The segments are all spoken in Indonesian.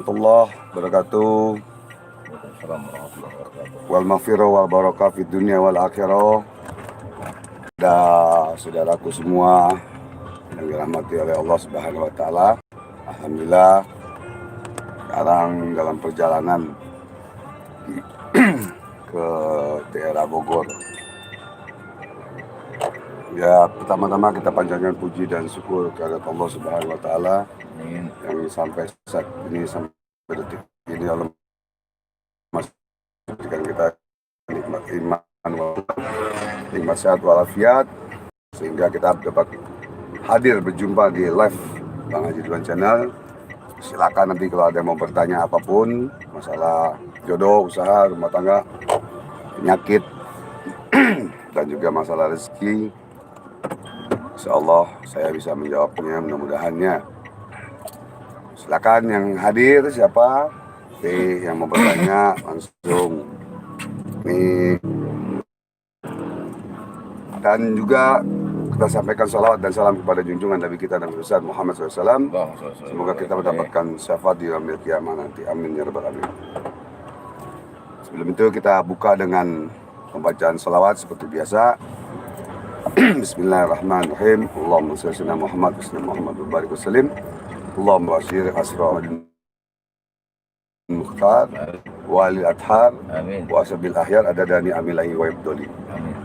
warahmatullahi wabarakatuh. Wal maghfirah wal barakah fid dunya wal akhirah. Dan saudaraku semua yang dirahmati oleh Allah Subhanahu wa taala. Alhamdulillah sekarang dalam perjalanan ke daerah Bogor. Ya, pertama-tama kita panjatkan puji dan syukur kepada Allah Subhanahu wa taala yang sampai saat ini, sampai detik ini Allah masih memberikan kita nikmat iman, nikmat sehat walafiat, sehingga kita dapat hadir berjumpa di live Bang Haji Ridwan Channel. Silakan nanti kalau ada yang mau bertanya apapun, masalah jodoh, usaha, rumah tangga, penyakit, dan juga masalah rezeki, insya Allah saya bisa menjawabnya, mudah-mudahannya. Silakan yang hadir siapa? Oke, yang mau bertanya langsung nih. Dan juga kita sampaikan salawat dan salam kepada junjungan Nabi kita dan besar Muhammad SAW. Semoga kita mendapatkan syafaat di yaumil qiyamah nanti. Amin ya rabbal alamin. Sebelum itu kita buka dengan pembacaan salawat seperti biasa. Bismillahirrahmanirrahim. Allahumma shalli ala Muhammad wa barik wasallim. Allahumma basyir asra Mukhtar wali adhar wa asabil ahyar adadani amilahi wa ibdoli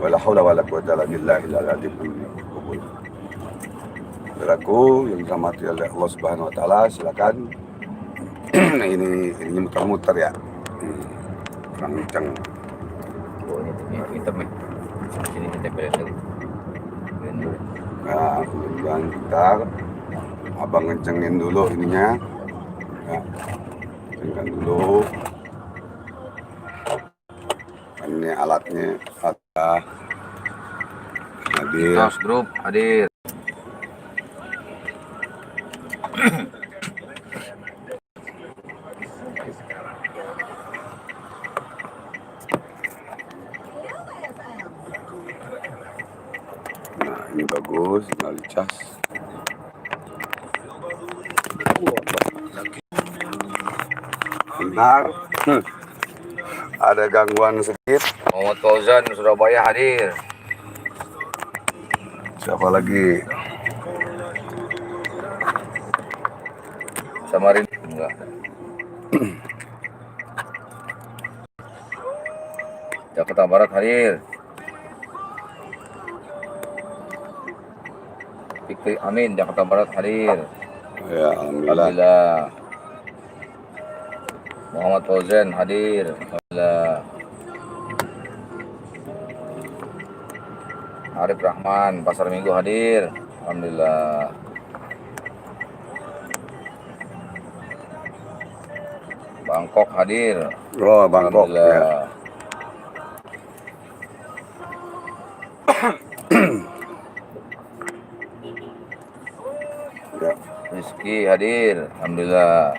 wala hawla wala quwwata illa billahil aliyyil azim. Saudaraku yang dirahmati oleh Allah Subhanahu wa taala, silakan. ini muter-muter ya. Kurang kencang. Oh, ini internet. Sini kita tempel. Nah, kemudian kita abang kencengin dulu ininya. Ya. Kencengkan dulu. Ini alatnya ada hadir. House Group hadir. Nah, ini bagus, tinggal dicas. Benar. Ada gangguan sedikit. Muhammad Fauzan Surabaya hadir. Siapa lagi? Samarin enggak. Jakarta Barat hadir. Fikri Amin Jakarta Barat hadir. Ya, alhamdulillah. Alhamdulillah. Muhammad Fauzan hadir. Alhamdulillah. Arif Rahman Pasar Minggu hadir. Alhamdulillah. Bangkok hadir. Oh, Bangkok ya. Ya. Rizky hadir. Alhamdulillah.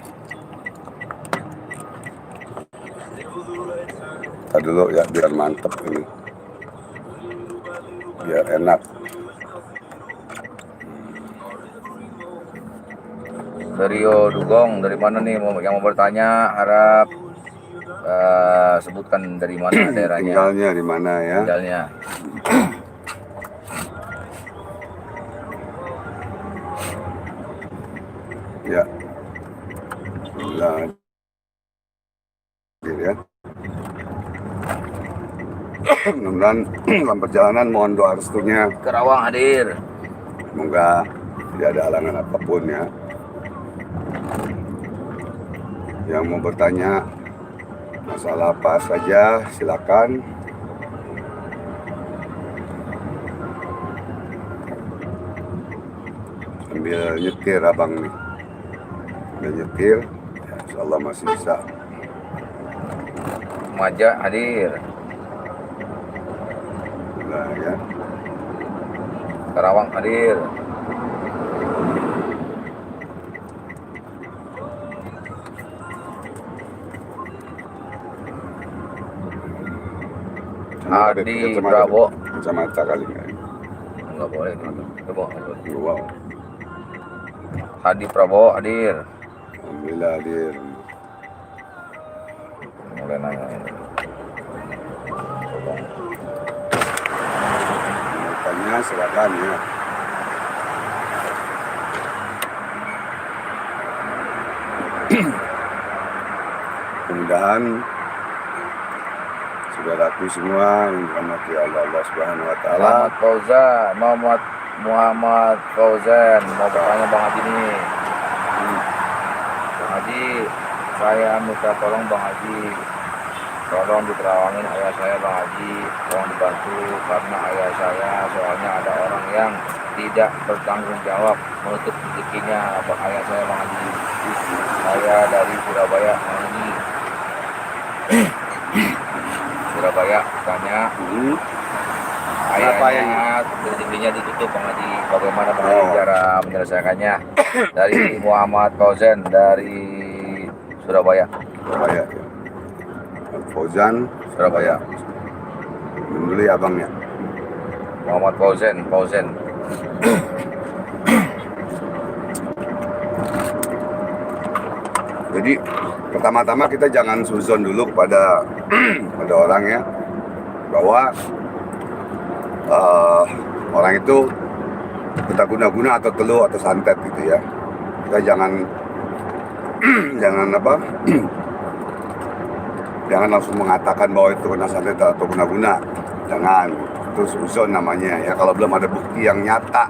Kita dulu ya biar mantep ini. Biar enak. Rio Dugong dari mana nih yang mau bertanya, harap sebutkan dari mana daerahnya. Tinggalnya di mana ya? Tinggalnya. Ya. Nah, ya. Mudah-mudahan dalam perjalanan mohon doa restunya. Kerawang hadir. Semoga tidak ada halangan apapun ya. Yang mau bertanya masalah apa saja silakan. Sambil nyetir abang nih. Sambil nyetir, ya, insya Allah masih bisa. Maja hadir. Nah, ya. Karawang hadir. Adi Prabowo. Kacamata kali nggak? Enggak boleh. Wow. Hadi Prabowo hadir. Alhamdulillah hadir. mulai nanya ini. Tanya silakan ya. Mudah-mudahan saudaraku semua yang dirahmati Allah Subhanahu wa taala. Muhammad Fauzan mau bertanya Bang Haji nih. Bang Haji, saya minta tolong Bang Haji, tolong diterawangin ayah saya Bang Haji, tolong dibantu karena ayah saya soalnya ada orang yang tidak bertanggung jawab menutup rezekinya ayah saya Bang Haji. Saya dari Surabaya Bang Haji. Surabaya tanya ayahnya rezekinya ditutup Bang Haji, bagaimana Bang Haji cara menyelesaikannya? Dari Muhammad Fauzan dari Surabaya. Fauzan Surabaya. Dulu ya abangnya. Muhammad Fauzan. Jadi pertama-tama kita jangan suzon dulu pada orang ya, bahwa orang itu kita guna-guna atau teluh atau santet gitu ya. Kita jangan jangan langsung mengatakan bahwa itu kena santet atau guna-guna. Jangan, itu suzon namanya ya. Kalau belum ada bukti yang nyata,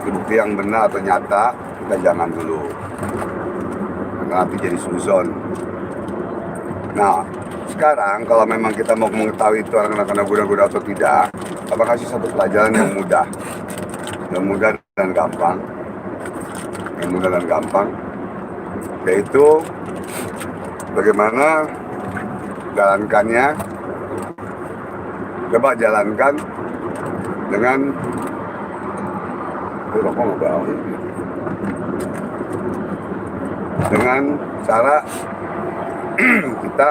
bukti yang benar atau nyata, kita jangan dulu, karena nanti jadi suzon. Nah, sekarang kalau memang kita mau mengetahui itu orang kena guna-guna atau tidak, apa kasih satu pelajaran yang mudah dan gampang, yaitu bagaimana jalankannya. Coba jalankan dengan cara kita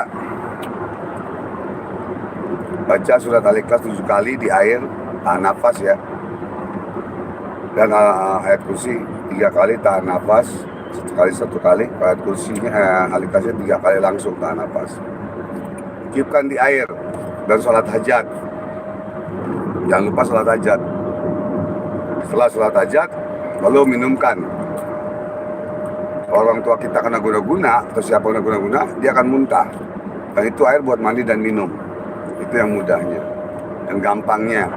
baca surat Al-Ikhlas 7 kali di air, tahan nafas ya, dan ayat kursi 3 kali tahan nafas, satu kali ayat kursinya, Al-Ikhlasnya 3 kali langsung tahan nafas. Tiupkan di air dan sholat hajat. Jangan lupa sholat hajat. Setelah sholat hajat, lalu minumkan. Orang tua kita kena guna-guna atau siapa kena guna-guna, dia akan muntah. Dan itu air buat mandi dan minum. Itu yang mudahnya, yang gampangnya.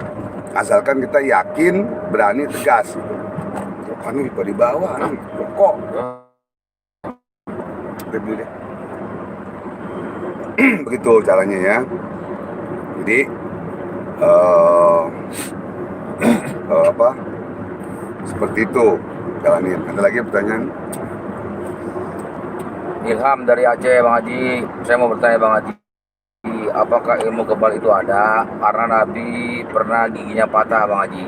Asalkan kita yakin, berani, tegas. Kan di bawah, kok. Begitu caranya ya. Jadi seperti itu jalanin. Ada lagi pertanyaan? Ilham dari Aceh Bang Haji, saya mau bertanya Bang Haji, apakah ilmu kebal itu ada? Karena Nabi pernah giginya patah Bang Haji.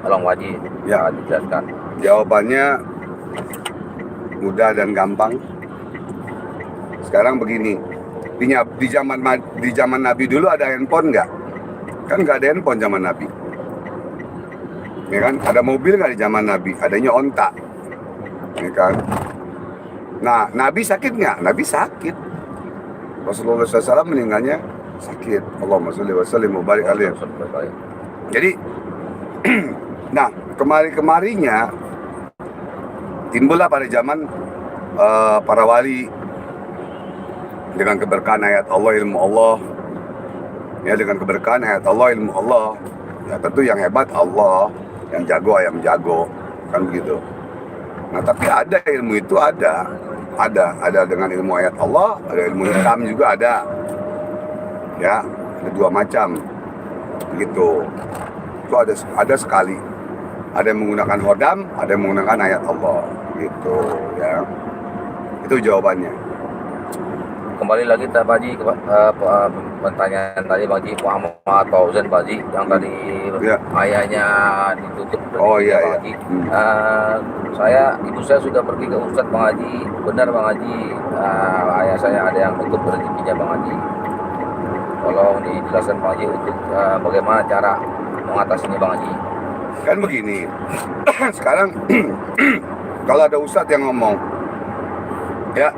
Tolong Bang Haji, ya, dijelaskan. Jawabannya mudah dan gampang. Sekarang begini, di zaman Nabi dulu ada handphone nggak? Kan nggak ada handphone zaman Nabi. Ya kan? Ada mobil nggak di zaman Nabi? Adanya onta. Ya kan? Nah, Nabi sakit nggak? Nabi sakit. Rasulullah SAW meninggalnya sakit. Allahumma sholli wa sallim wa barik alaihi. Jadi, nah kemarinya timbullah pada zaman para wali dengan keberkahan ayat Allah, ilmu Allah. Ya, dengan keberkahan ayat Allah, ilmu Allah. Ya, tentu yang hebat Allah, yang jago ayam jago, kan begitu. Nah, tapi ada ilmu itu ada dengan ilmu ayat Allah, ada ilmu hitam juga ada. Ya, ada 2 macam. Begitu. Itu ada sekali. Ada yang menggunakan hodam, ada yang menggunakan ayat Allah. Gitu, ya. Itu jawabannya. Kembali lagi Pak Haji ke pertanyaan tadi Pak Haji, Muhammad Fauzan Pak Haji yang tadi ya, ayahnya ditutup. Oh iya, Bang Haji. Ibu saya sudah pergi ke Ustadz Bang Haji, benar Bang Haji, ayah saya ada yang tutup rezekinya Bang Haji. Tolong dijelaskan Bang Haji untuk bagaimana cara mengatasinya Bang Haji. Kan begini, sekarang kalau ada ustadz yang ngomong, ya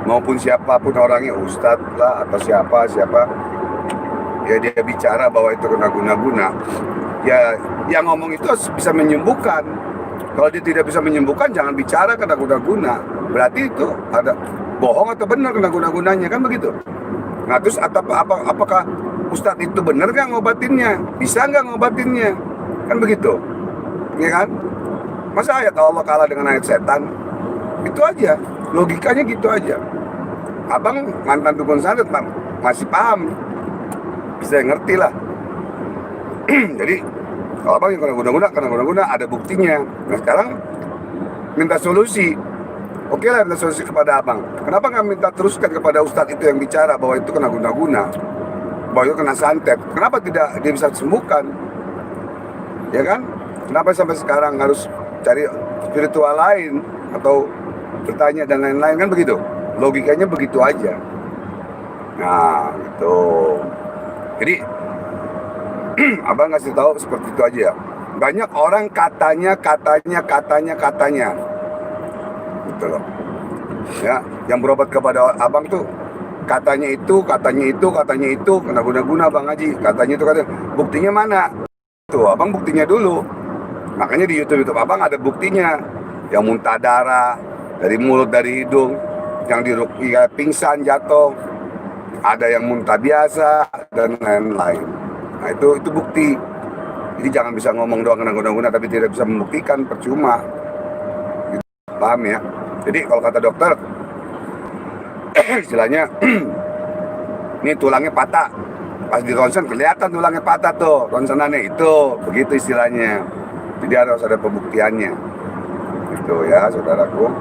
maupun siapapun orangnya, ustadz lah atau siapa ya, dia bicara bahwa itu kena guna-guna, ya yang ngomong itu harus bisa menyembuhkan. Kalau dia tidak bisa menyembuhkan, jangan bicara kena guna-guna, berarti itu ada bohong atau benar kena guna-gunanya, kan begitu. Nah terus apakah ustadz itu benar nggak ngobatinnya, bisa nggak ngobatinnya, kan begitu, ya kan? Masa ayat Allah kalah dengan ayat setan? Itu aja, logikanya gitu aja. Abang mantan dukun santet masih paham, bisa ngerti lah. Jadi kalau abang yang kena guna-guna ada buktinya. Nah sekarang minta solusi. Oke lah, minta solusi kepada abang. Kenapa nggak minta teruskan kepada ustadz itu yang bicara bahwa itu kena guna-guna, bahwa itu kena santet? Kenapa tidak dia bisa sembuhkan? Ya kan? Kenapa sampai sekarang harus cari spiritual lain atau bertanya dan lain-lain, kan begitu? Logikanya begitu aja. Nah, gitu. Jadi abang ngasih tahu seperti itu aja. Banyak orang katanya, gitu loh. Ya, yang berobat kepada abang tuh katanya itu, kena guna-guna Bang Haji. Katanya itu katanya. Buktinya mana? Tuh, abang buktinya dulu. Makanya di YouTube abang ada buktinya. Yang muntah darah dari mulut, dari hidung, yang diruqyah pingsan, jatuh, ada yang muntah biasa dan lain-lain. Nah itu bukti. Jadi jangan bisa ngomong doang kena guna-guna tapi tidak bisa membuktikan, percuma. Gitu, paham ya? Jadi kalau kata dokter, istilahnya ini tulangnya patah. Pas di ronsen kelihatan tulangnya patah tuh, ronsenannya itu, begitu istilahnya. Jadi harus ada pembuktiannya. Gitu ya, saudaraku.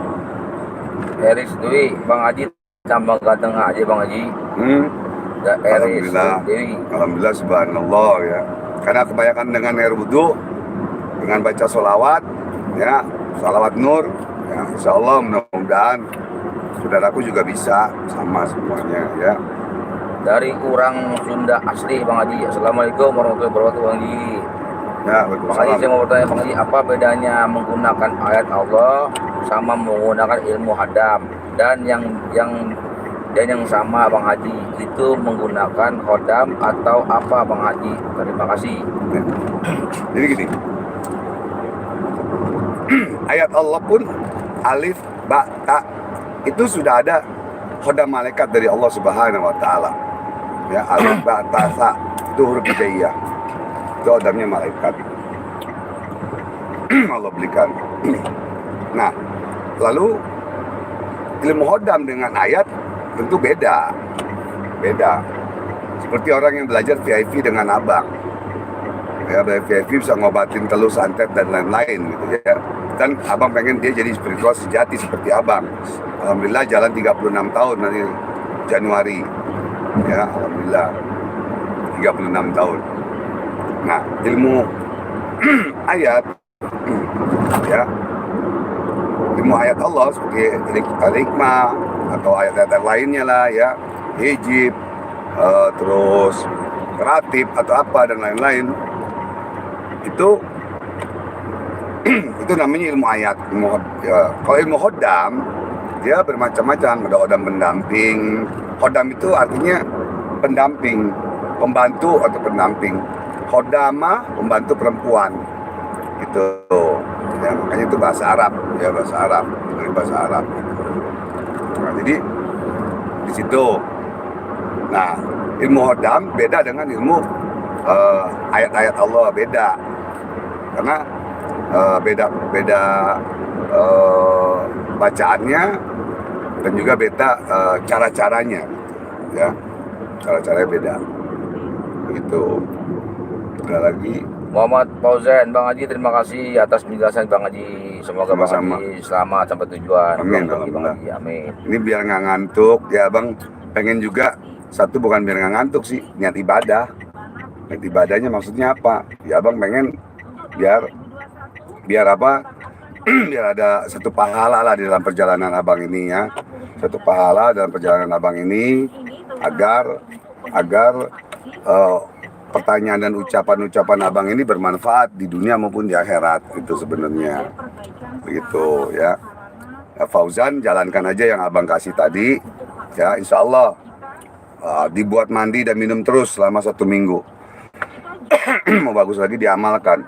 Eris Dwi, Bang Haji tambah ganteng aja Bang Haji. Alhamdulillah, alhamdulillah, subhanallah ya. Karena kebanyakan dengan air wudhu, dengan baca sholawat, ya, sholawat nur, ya, insya Allah mudah-mudahan saudaraku juga bisa sama semuanya ya. Dari kurang Sunda asli Bang Haji. Assalamualaikum warahmatullahi wabarakatuh Bang Haji. Ya, Bang Haji, saya mau bertanya Bang Haji, apa bedanya menggunakan ayat Allah sama menggunakan ilmu hadam? Dan yang sama Bang Haji itu menggunakan hodam atau apa Bang Haji? Terima kasih. Ya. Jadi gini, ayat Allah pun alif, ba, ta itu sudah ada hodam malaikat dari Allah Subhanahu Wa Taala. Ya, alif, ba, ta, sa itu huruf hijaiyah. Itu hodamnya malaikat. Allah berikan. Nah, lalu ilmu hodam dengan ayat tentu beda. Seperti orang yang belajar VIP dengan abang. Ya, VIP bisa ngobatin telur, santet dan lain-lain gitu ya. Dan abang pengen dia jadi spiritual sejati seperti abang. Alhamdulillah jalan 36 tahun nanti Januari. Ya, alhamdulillah 36 tahun. Nah, ilmu ayat ya, ilmu ayat Allah seperti al-hikmah atau ayat-ayat lainnya lah ya, hijib, terus ratib atau apa dan lain-lain, itu namanya ilmu ayat. Kalau ilmu hodam dia bermacam-macam, ada hodam pendamping. Hodam itu artinya pendamping, pembantu atau pendamping. Hodama pembantu perempuan gitu ya, makanya itu bahasa Arab ya, bahasa Arab gitu. Nah, jadi di situ, nah ilmu hodam beda dengan ilmu ayat-ayat Allah, beda karena beda bacaannya dan juga beda cara-caranya ya, cara-caranya beda begitu. Ada lagi Muhammad Fauzan, Bang Haji terima kasih atas penjelasan Bang Haji. Semoga Sama-sama. Bang Haji selamat sampai tujuan. Amin, Bang alhamdulillah. Haji, amin. Ini biar nggak ngantuk ya bang, pengen juga satu, bukan biar nggak ngantuk sih, niat ibadah. Niat ibadahnya maksudnya apa ya bang? Pengen biar apa? Biar ada satu pahala lah di dalam perjalanan abang ini ya, satu pahala dalam perjalanan abang ini, agar pertanyaan dan ucapan abang ini bermanfaat di dunia maupun di akhirat. Itu sebenarnya begitu ya. Fauzan, jalankan aja yang abang kasih tadi, ya insya Allah. Dibuat mandi dan minum terus selama 1 minggu. Mau bagus lagi diamalkan.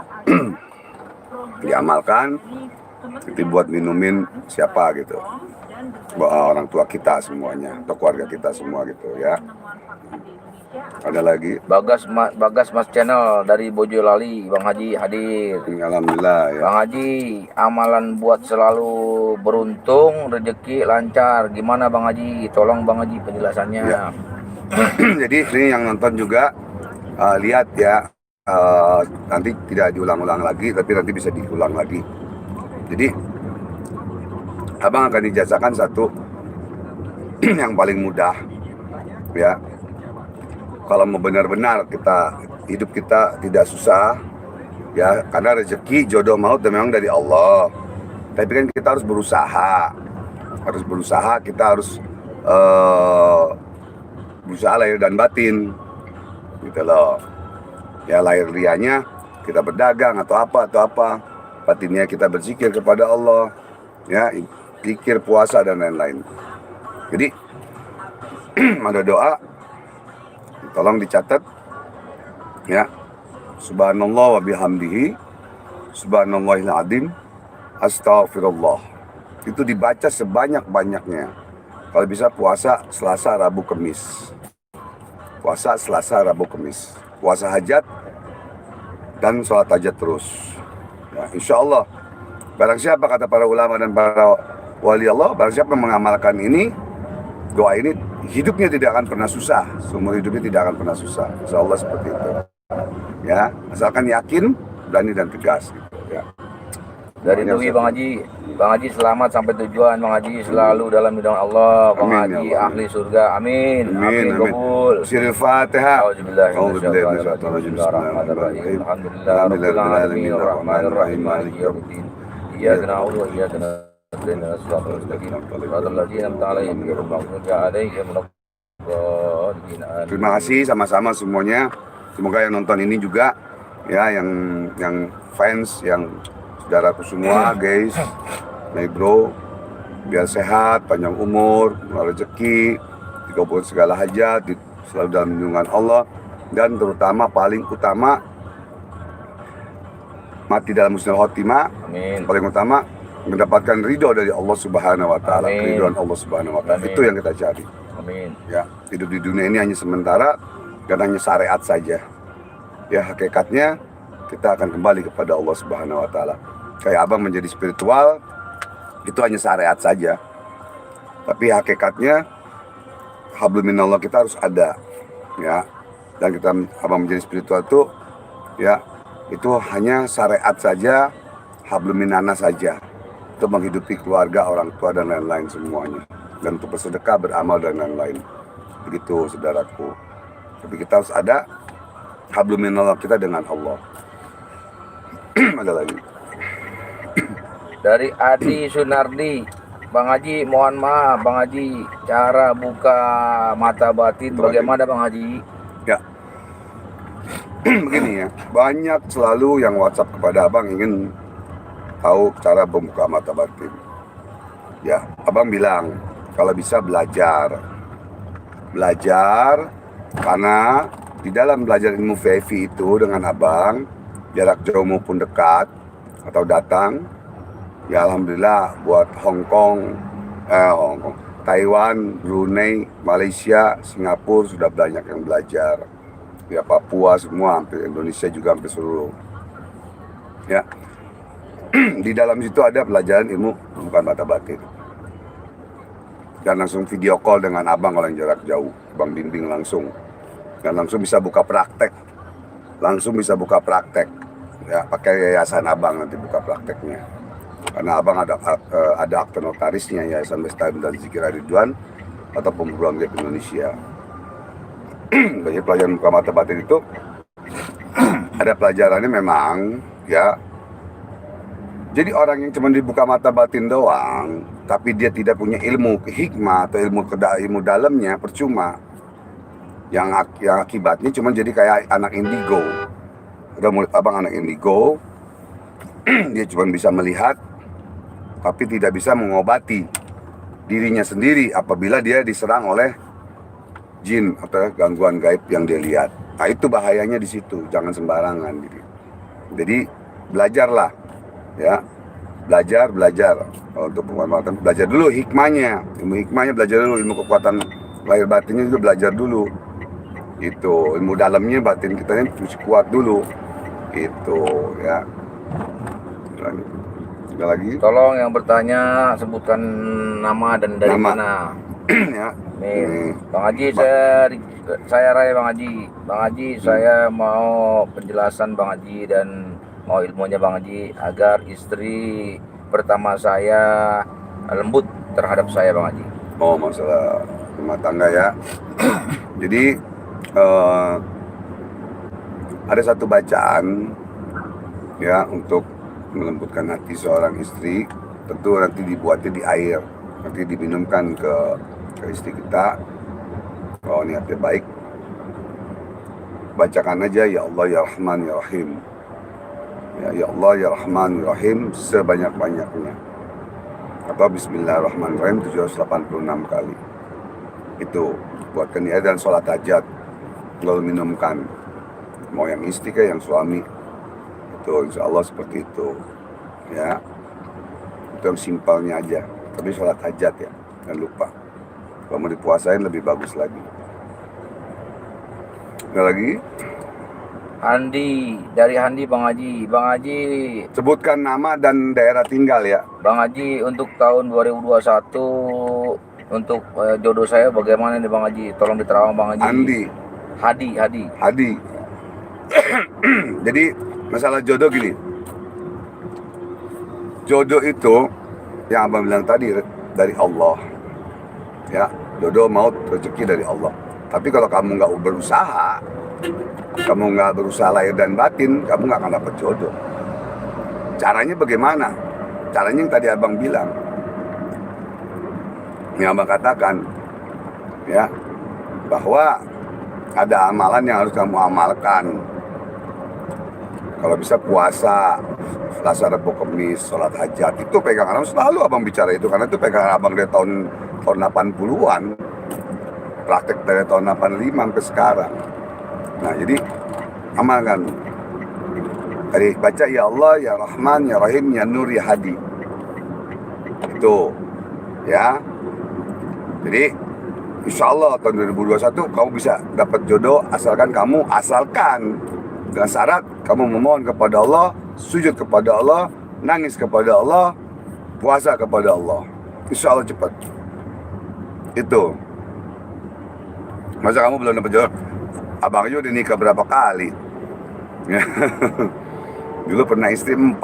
Diamalkan, dibuat minumin siapa gitu, orang tua kita semuanya atau keluarga kita semua gitu ya. Ada lagi Bagas Mas Channel dari Boyolali, Bang Haji hadir. Alhamdulillah ya. Bang Haji, amalan buat selalu beruntung, rezeki lancar. Gimana Bang Haji? Tolong Bang Haji penjelasannya. Ya. Jadi ini yang nonton juga lihat ya, nanti tidak diulang-ulang lagi, tapi nanti bisa diulang lagi. Jadi abang akan dijazakan satu yang paling mudah ya. Kalau mau benar-benar hidup kita tidak susah ya, karena rezeki, jodoh, maut dan memang dari Allah. Tapi kan kita harus berusaha, kita harus berusaha lahir dan batin gitu loh ya. Lahir rianya kita berdagang atau apa, batinnya kita berzikir kepada Allah ya, zikir, puasa dan lain-lain. Jadi ada doa, tolong dicatat ya. Subhanallah wa bihamdihi, subhanallahil azim, astagfirullah. Itu dibaca sebanyak-banyaknya. Kalau bisa puasa Selasa, Rabu, Kamis. Puasa Selasa, Rabu, Kamis. Puasa hajat dan sholat hajat terus. Ya, insya Allah. Barang siapa, kata para ulama dan para wali Allah, barang siapa mengamalkan ini, doa ini, hidupnya tidak akan pernah susah. Seumur hidupnya tidak akan pernah susah. Insya Allah seperti itu. Ya, asalkan yakin, berani dan tegas. Gitu, ya. Dari Dwi Bang Haji selamat sampai tujuan. Bang Haji selalu dalam bidang Allah. Bang Haji ya ahli surga. Amin. Amin. Kabul. Siril Fatihah. Bismillahirrahmanirrahim. Alhamdulillahirabbil alamin. Maliki yaumiddin. Iyyaka na'budu wa iyyaka nasta'in. Shiratal mustaqim. Shiratal ladzina an'amta 'alaihim ghairil maghdubi 'alaihim waladdallin. Terima kasih sama-sama semuanya. Semoga yang nonton ini juga ya, yang fans, yang saudaraku semua, guys, bro, biar sehat, panjang umur, rezeki, dikabulkan segala hajat, selalu dalam lindungan Allah, dan terutama paling utama mati dalam husnul khotimah. Paling utama mendapatkan ridho dari Allah Subhanahu wa taala, keridhaan Allah Subhanahu wa taala. Itu yang kita cari. Amin. Ya, hidup di dunia ini hanya sementara dan hanya syariat saja. Ya, hakikatnya kita akan kembali kepada Allah Subhanahu wa taala. Kayak abang menjadi spiritual, itu hanya syariat saja. Tapi hakikatnya hablum minallah kita harus ada, ya. Dan abang menjadi spiritual itu, ya, itu hanya syariat saja, hablum minana saja. Untuk menghidupi keluarga, orang tua dan lain-lain semuanya. Dan untuk bersedekah, beramal dan lain-lain. Begitu saudaraku. Tapi kita harus ada hablum minallah kita dengan Allah. Ada lagi. Dari Adi Sunardi, Bang Haji, mohon maaf Bang Haji, cara buka mata batin bagaimana Bang Haji? Ya, begini ya, banyak selalu yang WhatsApp kepada abang ingin tahu cara membuka mata batin. Ya, abang bilang kalau bisa belajar, karena di dalam belajar ilmu VIP itu dengan abang, jarak jauh maupun dekat atau datang, ya alhamdulillah buat Hong Kong, Taiwan, Brunei, Malaysia, Singapura sudah banyak yang belajar. Ya, Papua semua, hampir Indonesia juga hampir seluruh. Ya, di dalam situ ada pelajaran ilmu bukan mata batin. Dan langsung video call dengan abang kalau yang jarak jauh, abang bimbing langsung. Dan langsung bisa buka praktek. Ya, pakai yayasan abang nanti buka prakteknya. Karena abang ada akte notarisnya, Yayasan Bestari dan Zikir Ridwan atau Pemburuan Gap Indonesia. Bagi pelajaran buka mata batin itu ada pelajarannya memang ya. Jadi orang yang cuma dibuka mata batin doang, tapi dia tidak punya ilmu hikmah atau ilmu dalamnya, percuma. Yang akibatnya cuma jadi kayak anak indigo. Udah murid abang anak indigo, dia cuma bisa melihat tapi tidak bisa mengobati dirinya sendiri apabila dia diserang oleh jin atau gangguan gaib yang dia lihat. Nah, itu bahayanya di situ, jangan sembarangan gitu. Jadi belajarlah, ya, belajar untuk penguatan, belajar dulu hikmahnya, ilmu hikmahnya belajar dulu, ilmu kekuatan lahir batinnya juga belajar dulu. Itu ilmu dalamnya batin kita ini mesti kuat dulu. Itu ya. Ada lagi? Tolong yang bertanya sebutkan nama dan dari Nama. mana. Ya. Nih, Bang Haji, saya Ray Bang Haji. Bang Haji, saya mau penjelasan Bang Haji dan mau ilmunya Bang Haji agar istri pertama saya lembut terhadap saya Bang Haji. Oh, masalah rumah tangga ya. Jadi ada satu bacaan ya untuk melembutkan hati seorang istri. Tentu nanti dibuatnya di air, nanti diminumkan ke istri kita. Kalau niatnya baik, bacakan aja ya Allah ya Rahman ya Rahim. Ya Allah ya Rahman ya Rahim sebanyak-banyaknya. Atau Bismillahirrahmanirrahim 786 kali. Itu buatkan di air dan sholat hajat, lalu minumkan. Mau yang istri ke yang suami, itu insya Allah seperti itu ya. Itu yang simpelnya aja, tapi sholat hajat ya, jangan lupa. Kalau mau dipuasain lebih bagus lagi. Ada lagi? Handi, dari Handi Bang Haji. Bang Haji, Sebutkan nama dan daerah tinggal ya. Bang Haji, untuk tahun 2021 untuk jodoh saya bagaimana nih Bang Haji? Tolong diterawang Bang Haji. Andi. Hadi. Jadi masalah jodoh gini. Jodoh itu yang abang bilang tadi dari Allah. Ya, jodoh maut rezeki dari Allah. Tapi kalau kamu nggak berusaha, kamu nggak berusaha lahir dan batin, kamu nggak akan dapat jodoh. Caranya bagaimana? Caranya yang tadi abang bilang, yang abang katakan, ya, bahwa ada amalan yang harus kamu amalkan. Kalau bisa puasa, Selasa, Rabu, Kamis, sholat hajat, itu pegangan selalu abang bicara itu, karena itu pegangan abang dari tahun 80-an, praktek dari tahun 85 sampai sekarang. Nah, jadi amalkan. Tadi baca ya Allah, ya Rahman, ya Rahim, ya Nur, ya Hadi. Itu ya. Jadi insya Allah tahun 2021 kamu bisa dapat jodoh asalkan dengan syarat kamu memohon kepada Allah, sujud kepada Allah, nangis kepada Allah, puasa kepada Allah. Insya Allah cepat. Itu. Masa kamu belum dapat jodoh? Abang aja udah nikah berapa kali? Dulu pernah istri 4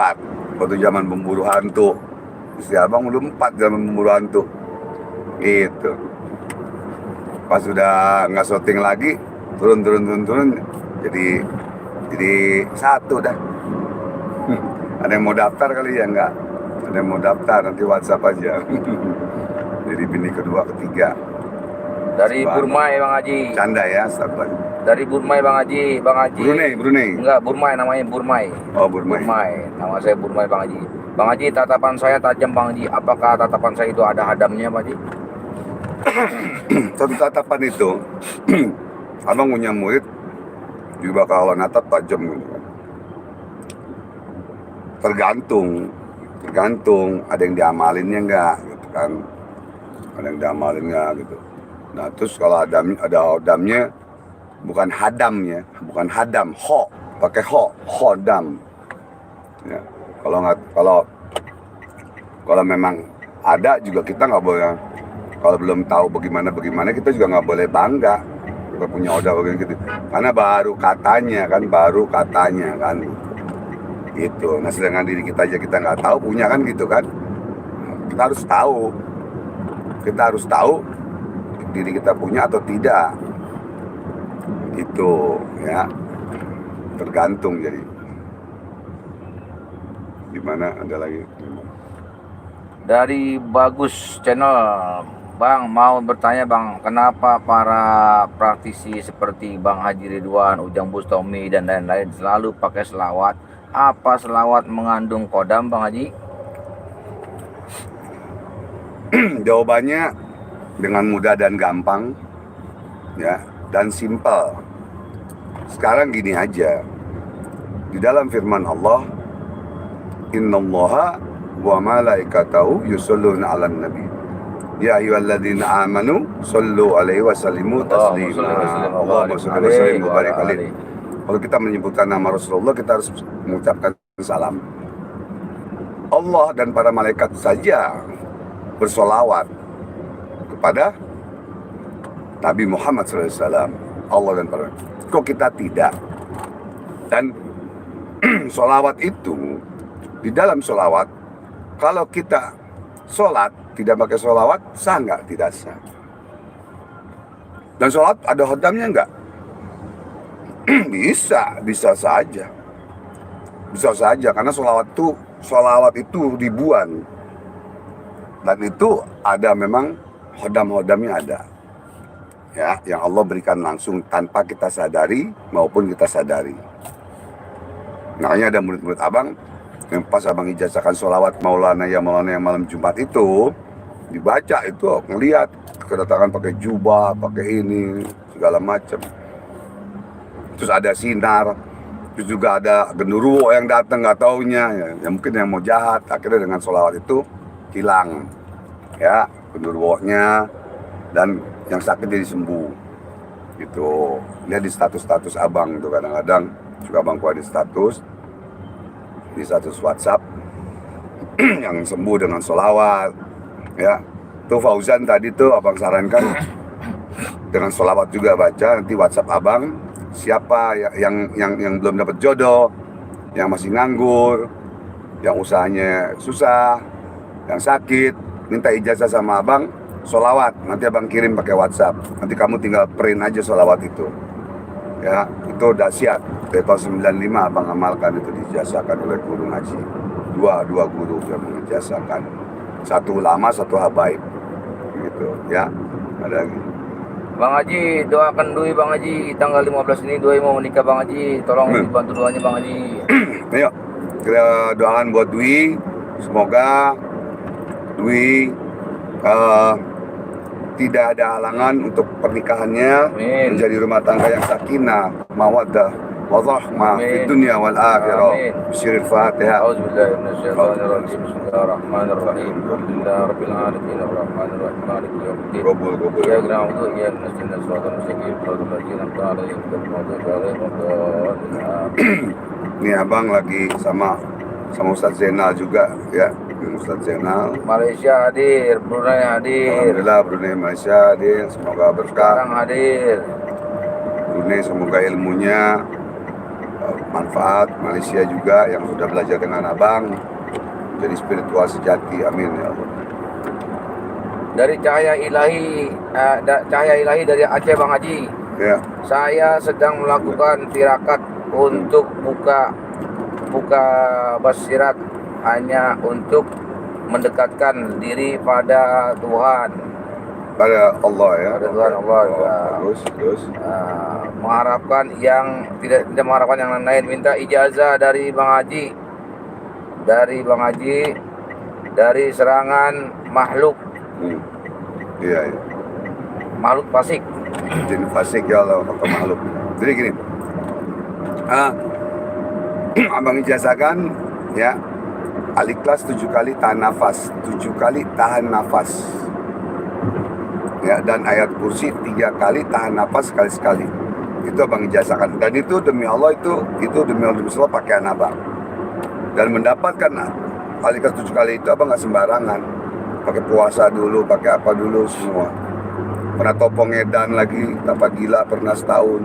waktu zaman pemburu hantu. Istri abang udah 4 zaman pemburu hantu. Gitu. Pas sudah nggak syuting lagi, turun, jadi 1 dah. Ada yang mau daftar kali ya? Enggak. Ada yang mau daftar, nanti WhatsApp aja. Jadi bini kedua, ketiga. Dari Burmai Bang Haji. Canda ya, sabar. Dari Burmai Bang Haji. Brunei. Enggak, Burmai namanya Burmai. Oh, Burmai. Nama saya Burmai Bang Haji. Bang Haji, tatapan saya tajam Bang Haji. Apakah tatapan saya itu ada hadamnya Bang Haji? Satu tatapan itu, abang punya murid juga kalau natap tajam gitu kan. Tergantung ada yang diamalinnya enggak gitu kan. Ada yang diamalin enggak gitu. Nah, terus kalau ada hadamnya, bukan hadam, pakai hodam. Ya, kalau memang ada juga kita nggak boleh. Kalau belum tahu bagaimana kita juga nggak boleh bangga kita punya oda begini gitu. Karena baru katanya kan. Gitu. Nah, sedangkan diri kita aja kita nggak tahu punya kan gitu kan. Kita harus tahu diri kita punya atau tidak. Itu ya. Tergantung jadi. Gimana, ada lagi? Dari Bagus Channel, Bang mau bertanya Bang, kenapa para praktisi seperti Bang Haji Ridwan, Ujang Bustami dan lain-lain selalu pakai selawat? Apa selawat mengandung kodam Bang Haji? Jawabannya dengan mudah dan gampang, ya, dan simpel. Sekarang gini aja, di dalam firman Allah, innallaha wa malaikatahu yusholluna 'alan nabi. Ya ayyuhalladzina amanu shollu alaihi wa sallimu taslima. Allahumma sholli wa sallim wa barik alaihi. Kalau kita menyebutkan nama Rasulullah, kita harus mengucapkan salam. Allah dan para malaikat saja bersolawat kepada Nabi Muhammad SAW. Allah dan para malaikat. Kok kita tidak? Dan solawat itu, di dalam solawat, kalau kita sholat tidak pakai solawat, sah nggak? Tidak sah. Dan sholat ada khodamnya nggak? bisa saja. Bisa saja, karena solawat itu ribuan. Dan itu ada memang khodam-khodamnya ada. Ya, yang Allah berikan langsung tanpa kita sadari maupun kita sadari. Makanya ada murid-murid abang yang pas abang ijazahkan sholawat Maulana ya malam Jumat itu, dibaca itu ngelihat kedatangan pakai jubah, pakai ini segala macam. Terus ada sinar, terus juga ada genderuwo yang datang nggak taunya, ya mungkin yang mau jahat. Akhirnya dengan sholawat itu hilang, ya genderuwonya, dan yang sakit jadi sembuh. Gitu. Lihat di status abang tuh kadang-kadang juga abang kuat di status WhatsApp yang sembuh dengan sholawat, ya. Tuh Fauzan tadi tuh abang sarankan dengan sholawat juga baca. Nanti WhatsApp abang siapa yang belum dapat jodoh, yang masih nganggur, yang usahanya susah, yang sakit, minta ijazah sama abang sholawat. Nanti abang kirim pakai WhatsApp. Nanti kamu tinggal print aja sholawat itu. Ya, itu dahsyat. Dari tahun 95 abang amalkan itu, dijazahkan oleh guru ngaji. Dua guru yang mengijazahkan. Satu ulama, satu habaib. Gitu, ya. Ada lagi. Bang Haji, doakan Dwi Bang Haji, tanggal 15 ini Dwi mau menikah Bang Haji. Tolong dibantu doanya Bang Haji. Ayo, kita doakan buat Dwi. Semoga Dwi tidak ada halangan untuk pernikahannya. Amin. Menjadi rumah tangga yang sakinah, mawaddah, warahmah di dunia wal akhirah. Bismillahirrahmanirrahim. Fatihah. Auzubillahi minasyaitonirrajim. Bismillahirrahmanirrahim. Alhamdulillahirabbil alamin arrahmanirrahim maliki yaumiddin. Kabul. Ya na'budu wa iyyaka nasta'in shiratal mustaqim shiratal ladzina an'amta 'alaihim ghairil maghdubi 'alaihim waladdallin. Ini abang lagi sama Ustaz Zainal juga, ya. Ustaz Zainal Malaysia hadir, Brunei hadir. Alhamdulillah, Brunei Malaysia hadir. Semoga berkah. Sekarang hadir. Brunei semoga ilmunya manfaat. Malaysia juga yang sudah belajar dengan abang jadi spiritual sejati. Amin ya Allah. Dari cahaya ilahi dari Aceh Bang Haji. Ya. Saya sedang melakukan tirakat untuk buka basirat, hanya untuk mendekatkan diri pada Tuhan, Pada Allah ya. pada Tuhan Allah. Terus. Mengharapkan yang tidak mengharapkan yang lain. Minta ijazah dari Bang Haji, dari serangan makhluk Iya. makhluk fasik. Jin fasik ya Allah, atau makhluk. Jadi gini, abang ijazahkan ya, Al-Ikhlas 7 kali tahan nafas, 7 kali tahan nafas, ya, dan ayat kursi 3 kali tahan nafas sekali-sekali. Itu abang ijazahkan, dan itu demi Allah, itu demi Allah pakaian abang. Dan mendapatkan Al-Ikhlas 7 kali itu abang nggak sembarangan, pakai puasa dulu, pakai apa dulu semua. Pernah topong edan lagi, dapat gila pernah setahun.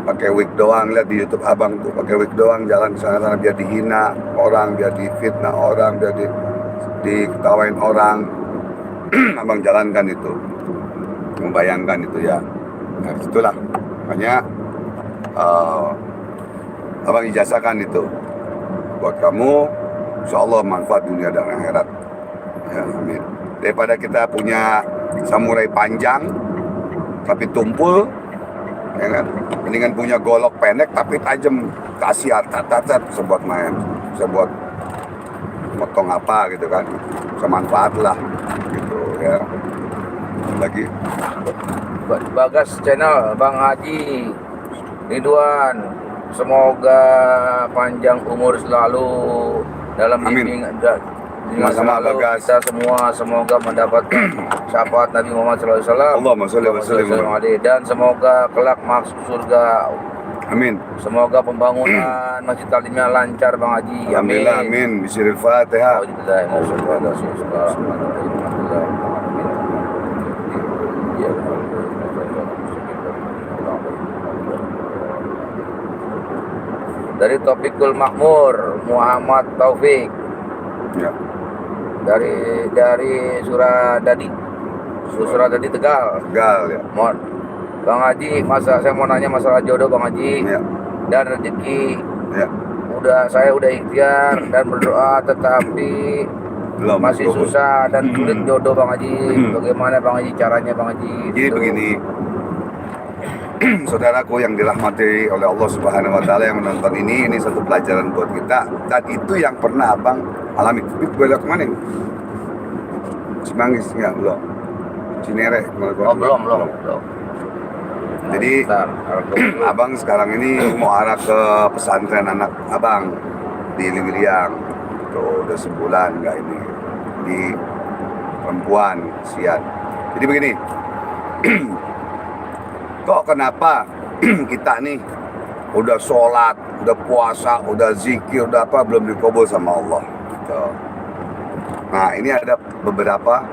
Pakai wig doang, lihat di YouTube abang tuh, pakai wig doang jalan ke sana-sana biar dihina orang, biar difitnah orang, biar diketawain orang. Abang jalankan itu, membayangkan itu ya. Nah, itulah makanya abang ijazahkan itu buat kamu, insya Allah manfaat dunia dan akhirat. Ya, amin. Daripada kita punya samurai panjang tapi tumpul, ya kan, mendingan punya golok pendek tapi tajam, kasih tat bisa buat main, bisa buat motong apa gitu kan, bisa manfaat lah gitu. ya. Lagi Bagas Channel, Bang Haji Ridwan, semoga panjang umur selalu dalam Amin. dengan Sama-sama, selalu Bagas. kita semua semoga mendapatkan syafaat Nabi Muhammad SAW. Allahumma sholli wa sallim. Dan semoga kelak masuk surga. Amin. Semoga pembangunan Masjid Talimnya lancar, Bang Haji. Alhamdulillah, amin. Bismillahirrahmanirrahim. Fatihah. Dari Taufikul Makmur Muhammad Taufik, Ya. dari Suradadi Tegal. Gal ya. Mohon Bang Haji, saya mau nanya masalah jodoh Bang Haji Ya. dan rezeki. Ya. Saya udah ikhtiar dan berdoa, tetapi Belum. masih susah dan sulit jodoh Bang Haji. Bagaimana Bang Haji caranya Bang Haji? Jadi begini, saudaraku yang dirahmati oleh Allah Subhanahu wa Ta'ala yang menonton ini satu pelajaran buat kita, dan itu yang pernah abang alami. Itu belok kemana ini? Cimanggis enggak? Belum. Cinere? Belum. Jadi abang sekarang ini mau arah ke pesantren anak abang di Liwiliang. Tuh udah sebulan enggak ini di perempuan sian. Jadi begini, kok kenapa kita nih udah sholat, udah puasa, udah zikir, udah apa belum dikabul sama Allah? Tuh. Nah ini ada beberapa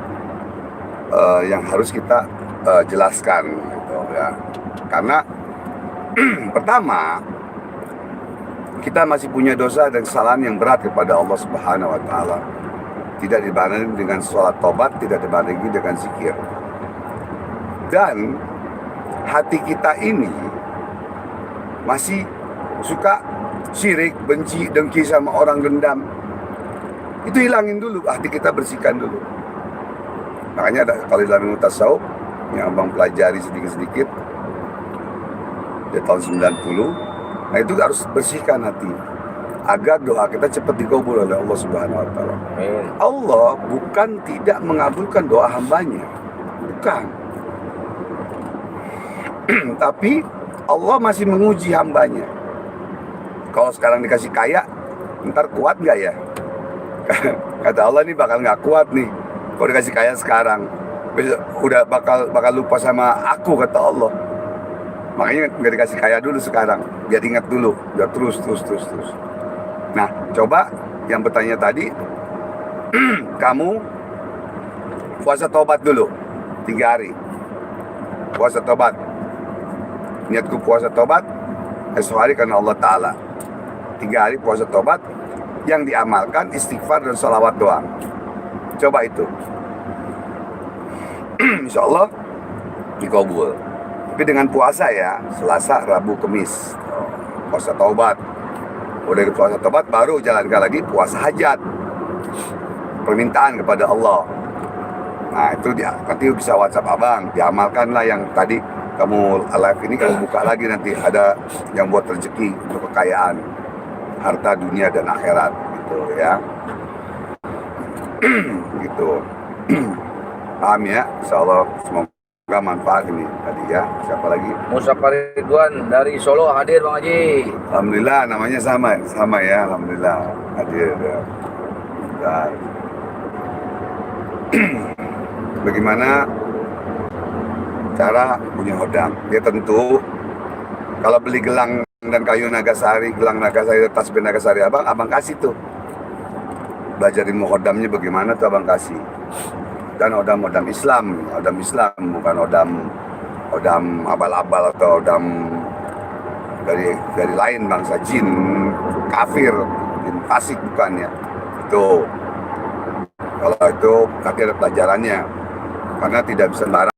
yang harus kita jelaskan, gitu ya. Karena pertama, kita masih punya dosa dan kesalahan yang berat kepada Allah Subhanahu wa Ta'ala. Tidak dibanding dengan sholat tobat, tidak dibanding dengan zikir. Dan hati kita ini masih suka syirik, benci, dengki sama orang, dendam. Itu hilangin dulu, hati kita bersihkan dulu. Makanya ada kalau dalam ilmu tasawuf yang abang pelajari sedikit-sedikit di tahun 90, nah itu harus bersihkan hati agar doa kita cepat dikabul oleh Allah Subhanahu wa Ta'ala. Allah bukan tidak mengabulkan doa hambanya, bukan. Tapi Allah masih menguji hambanya. Kalau sekarang dikasih kaya, ntar kuat nggak ya? Kata Allah nih bakal nggak kuat nih. Kalau dikasih kaya sekarang, udah bakal lupa sama aku, kata Allah. Makanya nggak dikasih kaya dulu sekarang, biar ingat dulu, biar terus. Nah, coba yang bertanya tadi, kamu puasa tobat dulu 3 hari. Puasa tobat. Niatku puasa tobat esok hari karena Allah Ta'ala. 3 hari puasa tobat, yang diamalkan istighfar dan sholawat doang. Coba itu, insya Allah dikabul. Tapi dengan puasa ya, Selasa, Rabu, Kamis, puasa taubat. Udah puasa taubat, baru jalankan lagi puasa hajat, permintaan kepada Allah. Nah itu dia, nanti bisa WhatsApp abang, diamalkanlah yang tadi kamu live ini, kamu buka lagi nanti ada yang buat rezeki untuk kekayaan, harta dunia dan akhirat, gitu ya. Gitu. Paham ya? Insyaallah semoga manfaat ini tadi ya. Siapa lagi? Musa Ridwan dari Solo hadir Bang Haji. Alhamdulillah, namanya sama ya. Alhamdulillah hadir ya. Dan bagaimana cara punya hodam? Ya tentu kalau beli gelang dan kayu Nagasari, gelang Nagasari, tasbih Nagasari abang kasih tuh. Belajar ilmu hodamnya bagaimana tuh abang kasih. Dan hodam Islam, bukan hodam abal-abal atau hodam dari lain bangsa jin, kafir, jin fasik, bukan ya. Itu kalau itu nanti ada pelajarannya, karena tidak bisa sembarang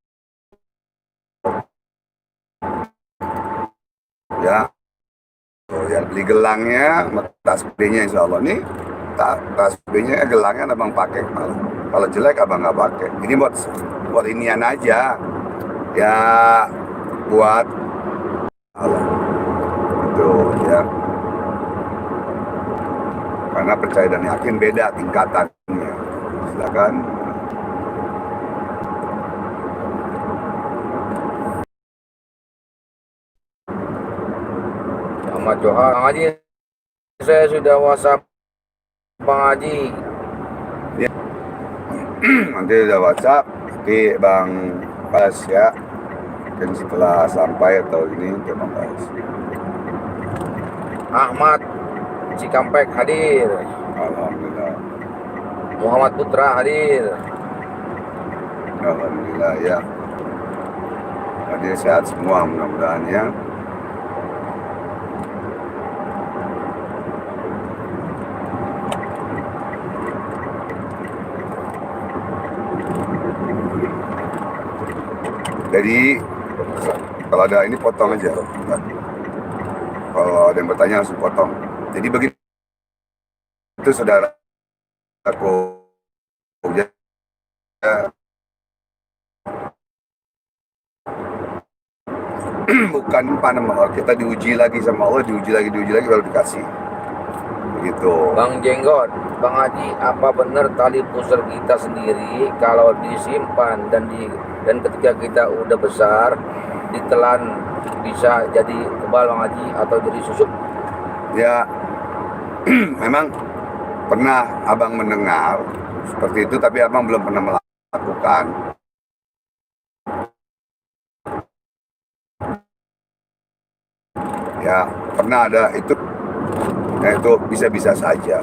ya. Ya beli gelangnya, tasbihnya insya Allah nih, tasbihnya gelangnya abang pakai malah. Kalau jelek abang nggak pakai. Ini buat inian aja, ya buat Allah itu ya. Karena percaya dan yakin beda tingkatannya. Silakan. Muhammad Johar. Bang Haji, saya sudah WhatsApp Bang Haji. Nanti udah WhatsApp, nanti Bang Bas ya. Mungkin setelah sampai atau ini untuk Bang Bas. Ahmad Cikampek hadir. Alhamdulillah. Muhammad Putra hadir. Alhamdulillah ya. Hadir sehat semua mudah-mudahan ya. Jadi kalau ada ini potong aja. Kalau ada yang bertanya langsung potong. Jadi begitu saudara aku ya, bukan panama, kita diuji lagi sama Allah, diuji lagi baru dikasih. Begitu. Bang Jenggot, Bang Haji, apa benar tali pusar kita sendiri kalau disimpan dan ketika kita udah besar ditelan bisa jadi kebal Bang Haji atau jadi susuk? Ya, memang pernah abang mendengar seperti itu, tapi abang belum pernah melakukan. Ya, pernah ada itu. Nah, itu bisa-bisa saja,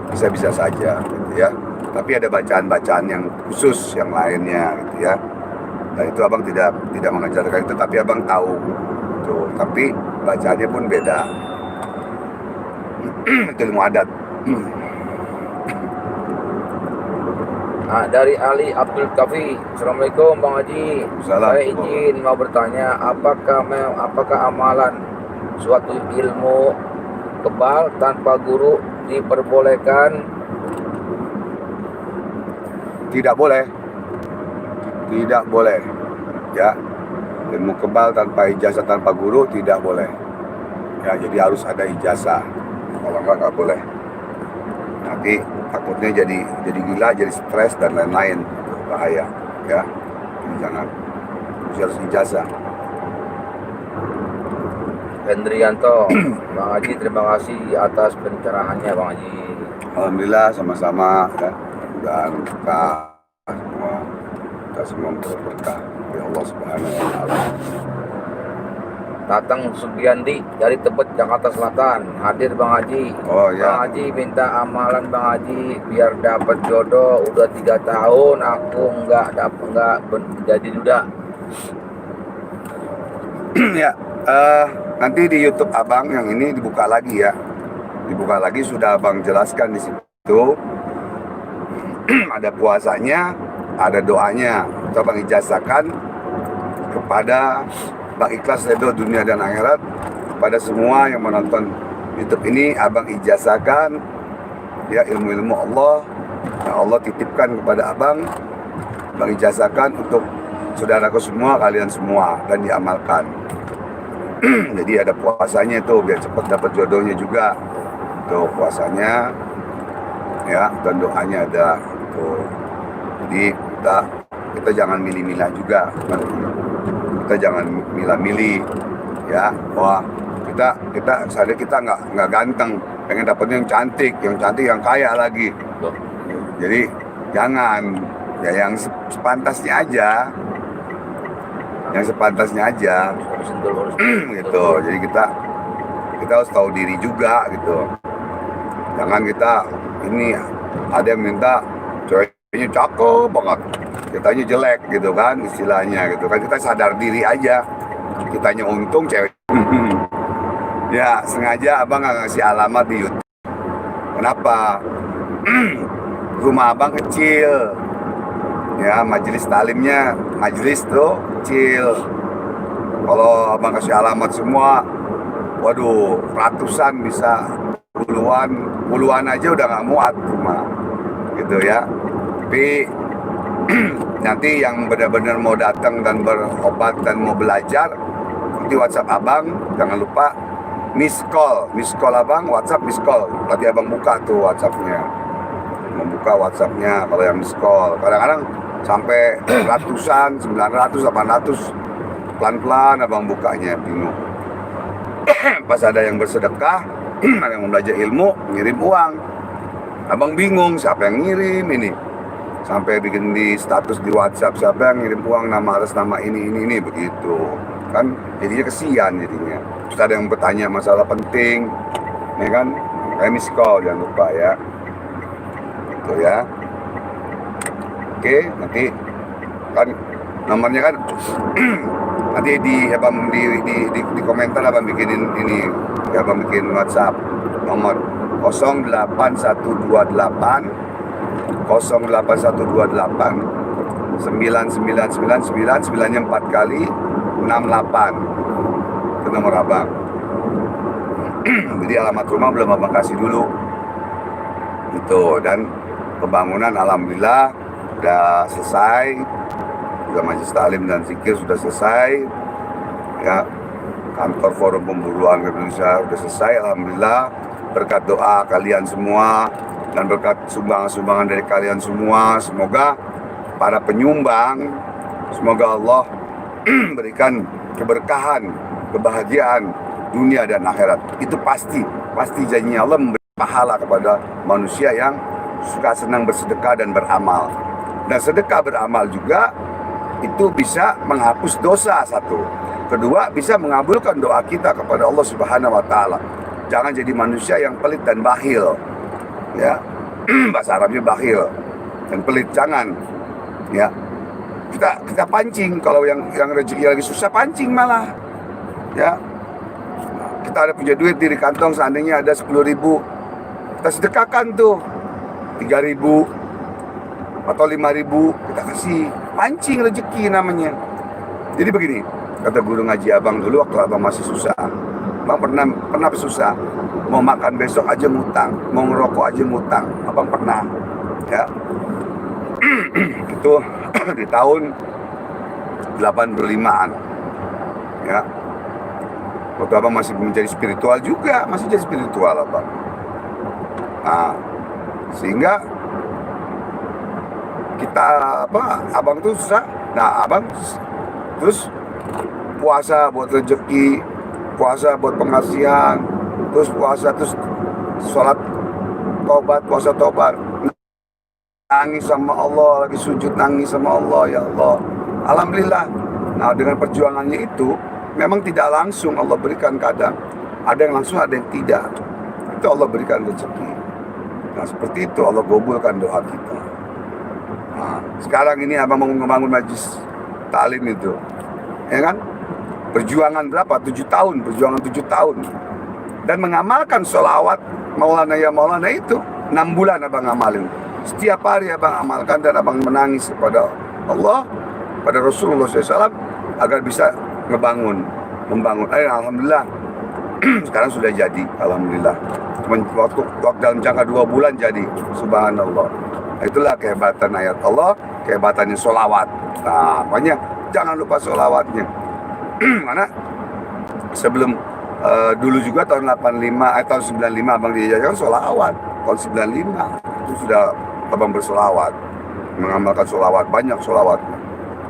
gitu ya. Tapi ada bacaan-bacaan yang khusus yang lainnya, gitu ya. Dan itu abang tidak mengajarkan itu, tapi abang tahu. Tuh, tapi bacaannya pun beda. Itu ilmu adat. Nah, dari Ali Abdul Kafi, Assalamualaikum Bang Haji. Salam. Saya izin mau bertanya, apakah amalan suatu ilmu kebal tanpa guru diperbolehkan? Tidak boleh ya. Ilmu kebal tanpa ijazah, tanpa guru tidak boleh ya. Jadi harus ada ijazah, kalau nggak boleh. Nanti takutnya jadi gila, jadi stres dan lain-lain, bahaya ya. Jadi jangan, harus ijazah. Hendrianto, Bang Haji, terima kasih atas pencerahannya Bang Haji. Alhamdulillah, sama-sama ya. Dan kita semua berkah ya Allah Subhanahu wa taala. Tatang Sugiandi dari Tebet, Jakarta Selatan, hadir Bang Haji. Oh ya. Bang Haji minta amalan Bang Haji biar dapat jodoh. Udah 3 tahun aku nggak jadi duda. Ya, nanti di YouTube abang yang ini dibuka lagi ya. Dibuka lagi, sudah abang jelaskan di situ. Ada puasanya, ada doanya. Itu abang ijazahkan kepada Bang Ikhlas Ridho dunia dan akhirat, kepada semua yang menonton YouTube ini. Abang ijazahkan ya ilmu-ilmu Allah yang Allah titipkan kepada abang ijazahkan untuk saudaraku semua, kalian semua, dan diamalkan. Jadi ada puasanya itu biar cepat dapat jodohnya juga. Tuh puasanya ya, dan doanya ada tuh. Jadi kita jangan milih-milih juga. Kita jangan milih-milih ya. Wah, kita sadar kita nggak ganteng, pengen dapetnya yang cantik yang kaya lagi. Jadi jangan, ya yang sepantasnya aja, gitu. Jadi kita harus tahu diri juga gitu. Jangan kita ini ada yang minta ceweknya cakep banget, kitanya jelek gitu kan, istilahnya gitu kan. Kita sadar diri aja, kitanya untung cewek. Ya sengaja abang nggak ngasih alamat di YouTube. Kenapa? Rumah abang kecil ya, majelis talimnya tuh kecil. Kalau abang kasih alamat semua, waduh, ratusan, bisa puluhan aja udah nggak muat rumah gitu ya. Tapi nanti yang benar-benar mau datang dan berobat dan mau belajar, nanti WhatsApp abang, jangan lupa miss call abang, WhatsApp miss call. Nanti abang buka tuh WhatsAppnya, membuka WhatsAppnya kalau yang miss call. Kadang-kadang sampai ratusan, 900, 800, pelan-pelan abang bukanya, bingung. Pas ada yang bersedekah, ada yang belajar ilmu, ngirim uang. Abang bingung siapa yang ngirim ini. Sampai bikin di status di WhatsApp, siapa yang ngirim uang nama atas nama ini begitu. Kan jadinya kesian jadinya. Terus ada yang bertanya masalah penting, ya kan? Kayak miss call, jangan lupa ya. Gitu ya. Oke, nanti kan nomornya kan nanti di komentar abang bikinin ini, ya, abang bikin WhatsApp nomor 08128 999 4 kali 68. Itu nomor abang. Jadi alamat rumah belum abang kasih dulu itu. Dan pembangunan alhamdulillah sudah selesai, juga majelis taklim dan zikir sudah selesai ya. Kantor Forum Pemburuan Indonesia sudah selesai alhamdulillah, berkat doa kalian semua dan berkat sumbangan-sumbangan dari kalian semua. Semoga para penyumbang, semoga Allah berikan keberkahan, kebahagiaan dunia dan akhirat. Itu pasti janjinya Allah memberi pahala kepada manusia yang suka senang bersedekah dan beramal. Dan sedekah beramal juga itu bisa menghapus dosa, satu. Kedua, bisa mengabulkan doa kita kepada Allah Subhanahu wa taala. Jangan jadi manusia yang pelit dan bakhil. Ya. Bahasa Arabnya bakhil dan pelit, jangan. Ya. Kita pancing, kalau yang rezeki lagi susah pancing malah. Ya. Kita ada punya duit di kantong, seandainya ada 10.000, kita sedekahkan tuh 3.000 atau 5.000, kita kasih. Pancing rezeki namanya. Jadi begini, kata guru ngaji abang dulu waktu abang masih susah. Abang pernah susah, mau makan besok aja ngutang, mau ngerokok aja ngutang. Abang pernah, ya. Itu di tahun 85-an, ya. Waktu abang masih menjadi spiritual juga, masih jadi spiritual abang. Nah, sehingga kita abang tuh susah. Nah, abang terus puasa buat rezeki, puasa buat pengasihan, terus puasa, terus sholat tobat, puasa tobat, nangis sama Allah, lagi sujud nangis sama Allah, ya Allah, alhamdulillah. Nah, dengan perjuangannya itu memang tidak langsung Allah berikan, kadang ada yang langsung, ada yang tidak. Itu Allah berikan rezeki. Nah, seperti itu Allah kabulkan doa kita. Nah, sekarang ini abang mau membangun majelis taklim itu, ya kan? Perjuangan berapa? 7 tahun, perjuangan 7 tahun. Dan mengamalkan sholawat Maulana ya Maulana itu 6 bulan abang amalin. Setiap hari abang amalkan dan abang menangis kepada Allah, pada Rasulullah SAW, agar bisa membangun. Alhamdulillah, sekarang sudah jadi, alhamdulillah. Cuma waktu dalam jangka 2 bulan jadi, subhanallah. Itulah kehebatan ayat Allah, kehebatannya sholawat. Nah, makanya jangan lupa sholawatnya. Mana sebelum dulu juga tahun 85, tahun 95 abang diajarkan sholawat. Tahun 95 itu sudah abang bersolawat, mengamalkan sholawat, banyak sholawat.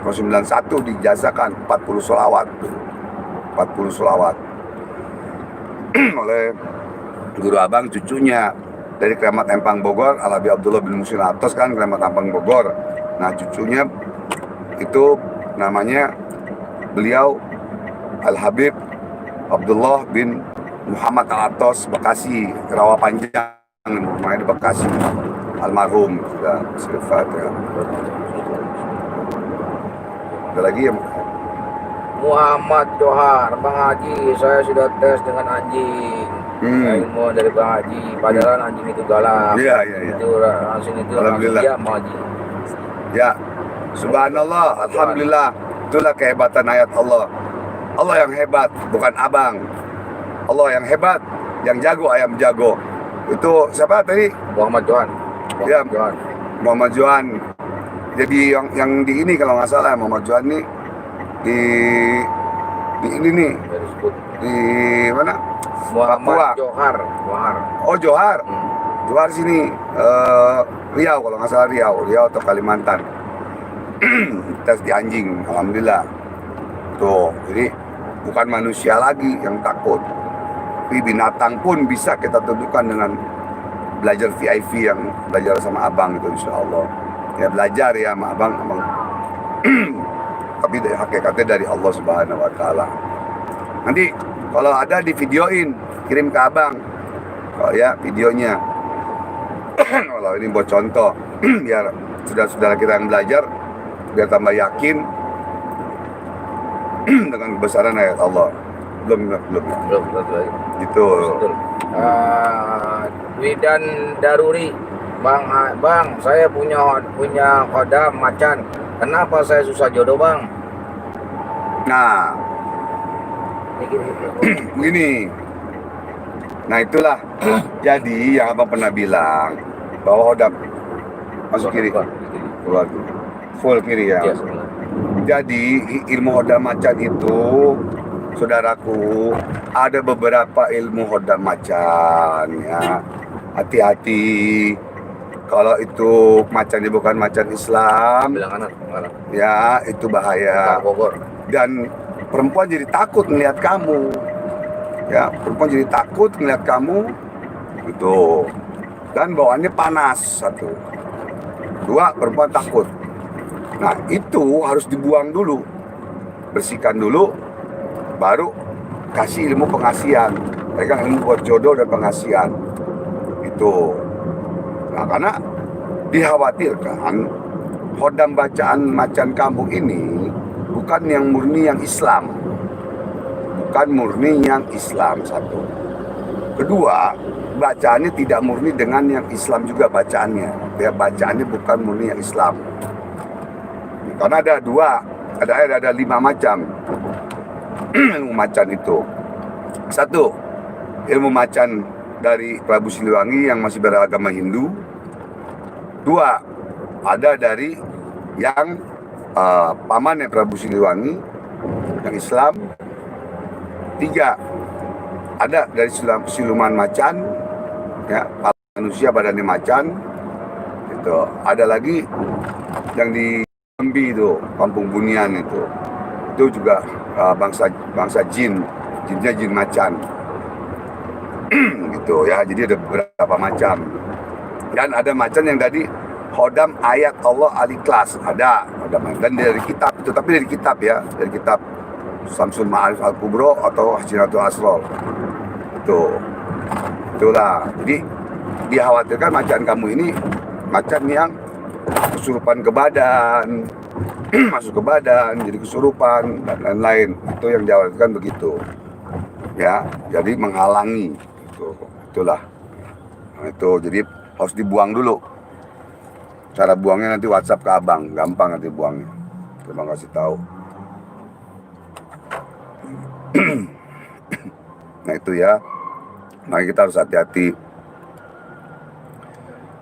Tahun 91 dijazakan 40 sholawat, 40 sholawat oleh guru abang, cucunya dari Keramat Empang Bogor, Alabi Abdullah bin Musin Atos kan, Keramat Empang Bogor. Nah, cucunya itu namanya beliau Al-Habib Abdullah bin Muhammad Al-Atos, Bekasi, Rawa Panjang, namanya di Bekasi, almarhum sudah sifat ya. Ada lagi yang Muhammad Johar, Bang Haji, saya sudah tes dengan anjing. Ilmu dari Bang Haji, padahal anjing itu galak. Iya. Itu langsung itu Alhamdulillah. langsung Bang Haji. Ya, subhanallah, alhamdulillah. Itulah kehebatan ayat Allah. Allah yang hebat, bukan abang. Allah yang hebat, yang jago ayam jago. Itu siapa tadi? Muhammad Johan. Ya, Muhammad Johan. Jadi yang di ini kalau nggak salah Muhammad Johan ini di ini nih, di mana? Muhammad Papua. Johar. Oh, Johar. Johar sini Riau kalau nggak salah, Riau atau Kalimantan. Tes di anjing, alhamdulillah. Tuh, jadi bukan manusia lagi yang takut, Tapi binatang pun bisa kita tentukan dengan belajar VIP yang belajar sama abang itu, insya Allah. Ya belajar ya sama abang. Tapi hakikatnya dari Allah Subhanahu Wa Taala. Nanti kalau ada di videoin, kirim ke abang. Oh ya videonya. Kalau ini buat contoh, biar saudara-saudara kita yang belajar biar tambah yakin dengan kebesaran ayat Allah. Belum. Gitu. Widan Daruri, bang, saya punya kodam macan. Kenapa saya susah jodoh bang? Nah, begini. Nah itulah. Jadi yang abang pernah bilang bahwa hodam masuk kiri, keluar dulu, full kiri ya. Jadi ilmu hodam macan itu, saudaraku, ada beberapa ilmu hodam macan ya. Hati-hati. Kalau itu macannya bukan macan Islam, ya itu bahaya. Dan perempuan jadi takut melihat kamu. Ya, perempuan jadi takut melihat kamu. Itu. Dan bawaannya panas, satu. Dua, perempuan takut. Nah, itu harus dibuang dulu. Bersihkan dulu, baru kasih ilmu pengasihan. Mereka ilmu buat jodoh dan pengasihan. Itu. Nah, karena dikhawatirkan hodam bacaan macan kampung ini bukan yang murni yang Islam. Bukan murni yang Islam, satu. Kedua, bacaannya tidak murni dengan yang Islam juga bacaannya. Ya, bacaannya bukan murni yang Islam. Karena ada dua, ada 5 macam ilmu macan itu. Satu, ilmu macan dari Prabu Siliwangi yang masih beragama Hindu. Dua, ada dari yang pamannya Prabu Siliwangi yang Islam. Tiga, ada dari siluman macan, ya, manusia badannya macan. Itu ada lagi yang di Jambi itu, Kampung Bunian itu juga bangsa jinnya jin macan. Gitu ya, jadi ada beberapa macam. Dan ada macan yang tadi hodam ayat Allah Al-Ikhlas, ada dan dari kitab itu, tapi dari kitab ya, dari kitab Samsul Ma'arif Al-Kubro atau Hajinatul Asrol. Itulah. Jadi dikhawatirkan macan kamu ini macan yang kesurupan ke badan, masuk ke badan, jadi kesurupan dan lain-lain. Itu yang dikhawatirkan begitu. Ya, jadi menghalangi. Itulah. Nah, itu jadi harus dibuang dulu. Cara buangnya nanti WhatsApp ke abang, gampang nanti buangnya. Terima kasih tahu. Nah itu ya, makanya kita harus hati-hati.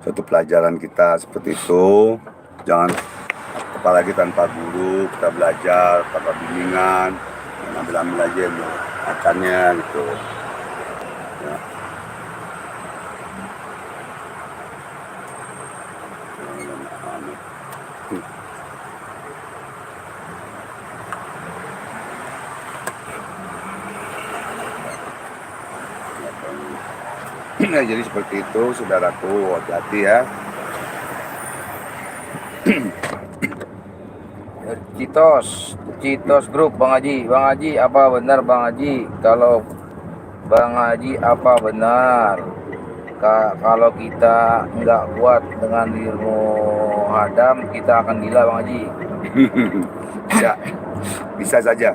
Suatu pelajaran kita seperti itu, jangan apalagi tanpa guru, kita belajar tanpa bimbingan, ambil aja ilmu macannya gitu. Ya. Nah, jadi seperti itu saudaraku, hati-hati ya. Citos Group, Bang Haji, apa benar Bang Haji? Kalau Bang Haji apa benar? Kalau kita nggak kuat dengan ilmu hadam, kita akan gila Bang Haji. Ya, bisa saja.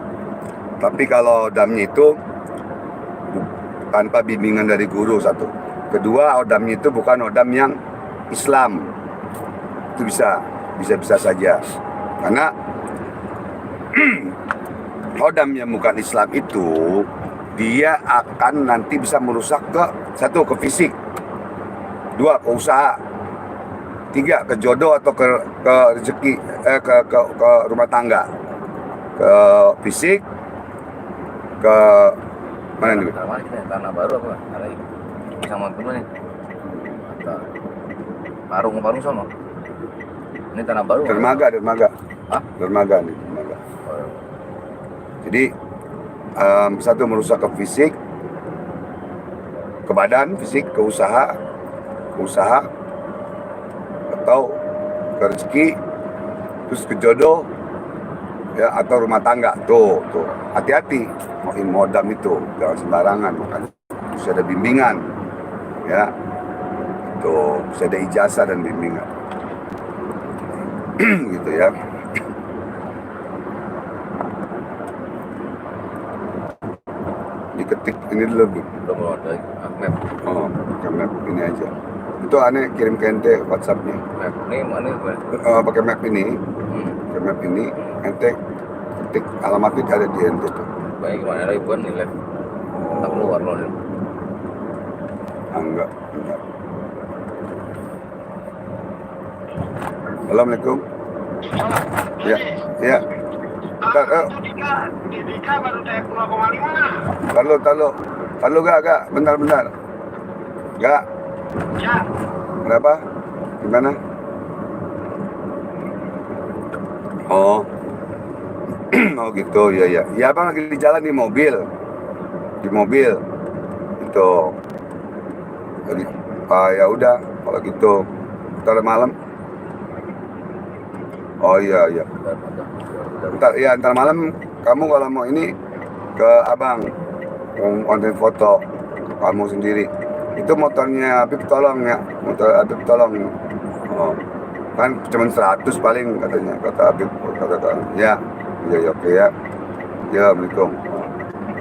Tapi kalau damnya itu tanpa bimbingan dari guru, satu. Kedua, hodamnya itu bukan hodam yang Islam. Itu bisa saja. Karena hodam yang bukan Islam itu dia akan nanti bisa merusak ke fisik. Dua, ke usaha. Tiga, ke jodoh atau ke rezeki, ke rumah tangga. Ke fisik, ke mana nih? Tanah baru apa? Ada sama temen nih. Parung sono. Ini tanah baru. Dermaga. Hah? Dermaga. Jadi satu merusak ke fisik, ke badan fisik, ke usaha atau ke rezeki, terus ke jodoh ya, atau rumah tangga. Tuh hati-hati mau hodam itu, jangan sembarangan, makanya harus ada bimbingan ya, tuh bisa ada ijazah dan bimbingan gitu ya. Diketik ini dulu. Belum ada map. Oh, pakai map ini aja. Itu aneh kirim ke ente WhatsAppnya. Map ini mana? Pakai map ini, ente ketik alamatnya ada di ente tuh. Baik gimana lagi buat nih live? Tak keluar loh. Enggak. Assalamualaikum. Ya. Bentar, Dika baru naik 2,5. Taruh gak, bentar. Gak, Ya, kenapa? Gimana? Oh, oh gitu, ya. Ya abang lagi di jalan di mobil, itu. Jadi, ya udah, kalau gitu, ntar malam. Oh iya. Ntar malam kamu kalau mau ini ke abang, konten foto kamu sendiri. Itu motornya Habib tolong ya, motor Habib tolong. Oh, kan cuma 100 paling katanya, kata Habib, kata ya oke ya. Ya, Assalamualaikum.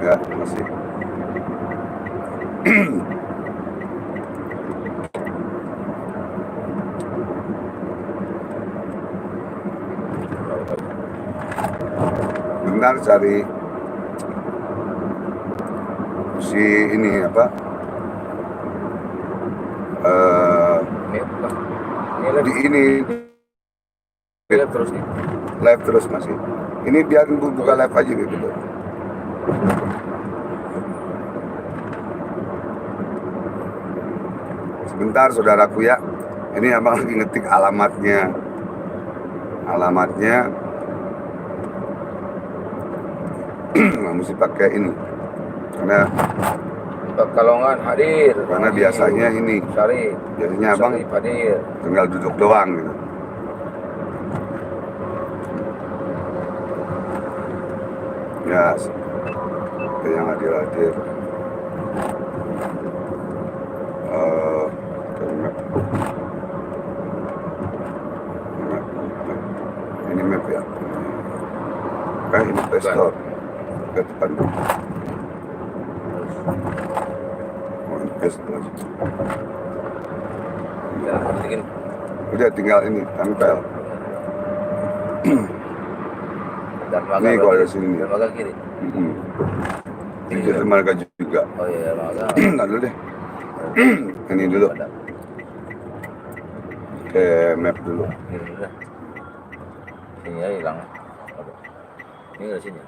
Ya, terima kasih. Benar cari si ini apa? Di ini Live terus nih. live terus masih. Ini biar buka live aja gitu. Sebentar saudaraku ya. Ini abang lagi ngetik alamatnya. Nggak mesti pakai ini. Karena Pekalongan hadir. Karena biasanya ini, Syarif. biasanya abang Syarif hadir. tinggal duduk doang gitu. Ya, ada yang hadir. Ini map ya. Ini Play Store. Ke depan dulu. Jangan pentingin. Udah tinggal ini, tempel. Dan Ini kalau ada sini. Dan magang kiri. Ini mereka juga. Oh iya, magang. Nah dulu deh. Ini dulu. Oke, map dulu. Ini dulu dah. Sini aja hilang. Ini dari sini.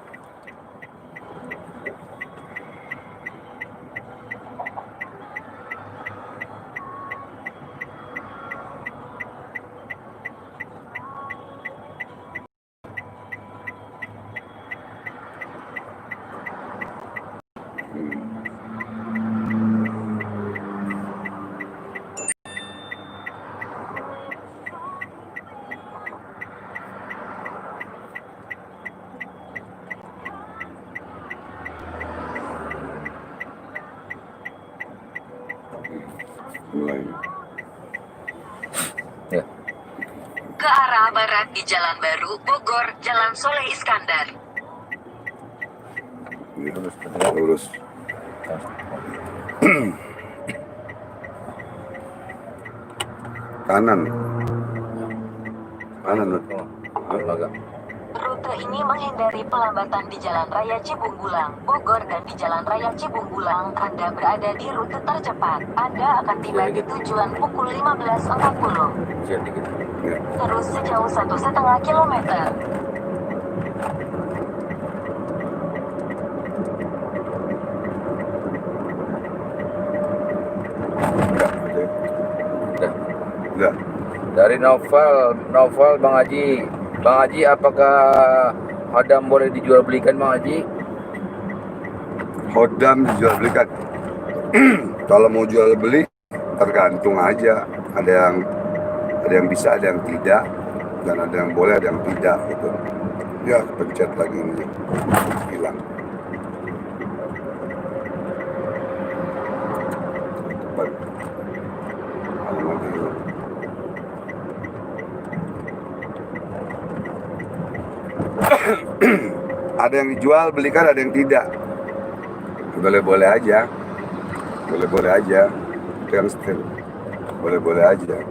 Mulai. Ya. Ke arah barat di Jalan Baru, Bogor, Jalan Soleh Iskandar. Ini lurus. Kanan. Magang. Rute ini menghindari pelambatan di Jalan Raya Cibunggulang, Bogor dan di Jalan Raya Cibunggulang. Anda berada di rute tercepat. Anda akan tiba di tujuan pukul 15.40. Jangan dikit. Ya. Terus sejauh 1,5 kilometer. Udah. Dari Novel Bang Haji. Bang Haji, apakah Hodam boleh dijual belikan Bang Haji? Hodam dijual belikan. Kalau mau jual beli tergantung aja. Ada yang bisa, ada yang tidak, dan ada yang boleh, ada yang tidak gitu. Ya pencet lagi ini hilang. Alamatnya hilang. Ada yang dijual, belikan, ada yang tidak. Boleh-boleh aja. Boleh-boleh aja. Itu yang setir. Boleh-boleh aja.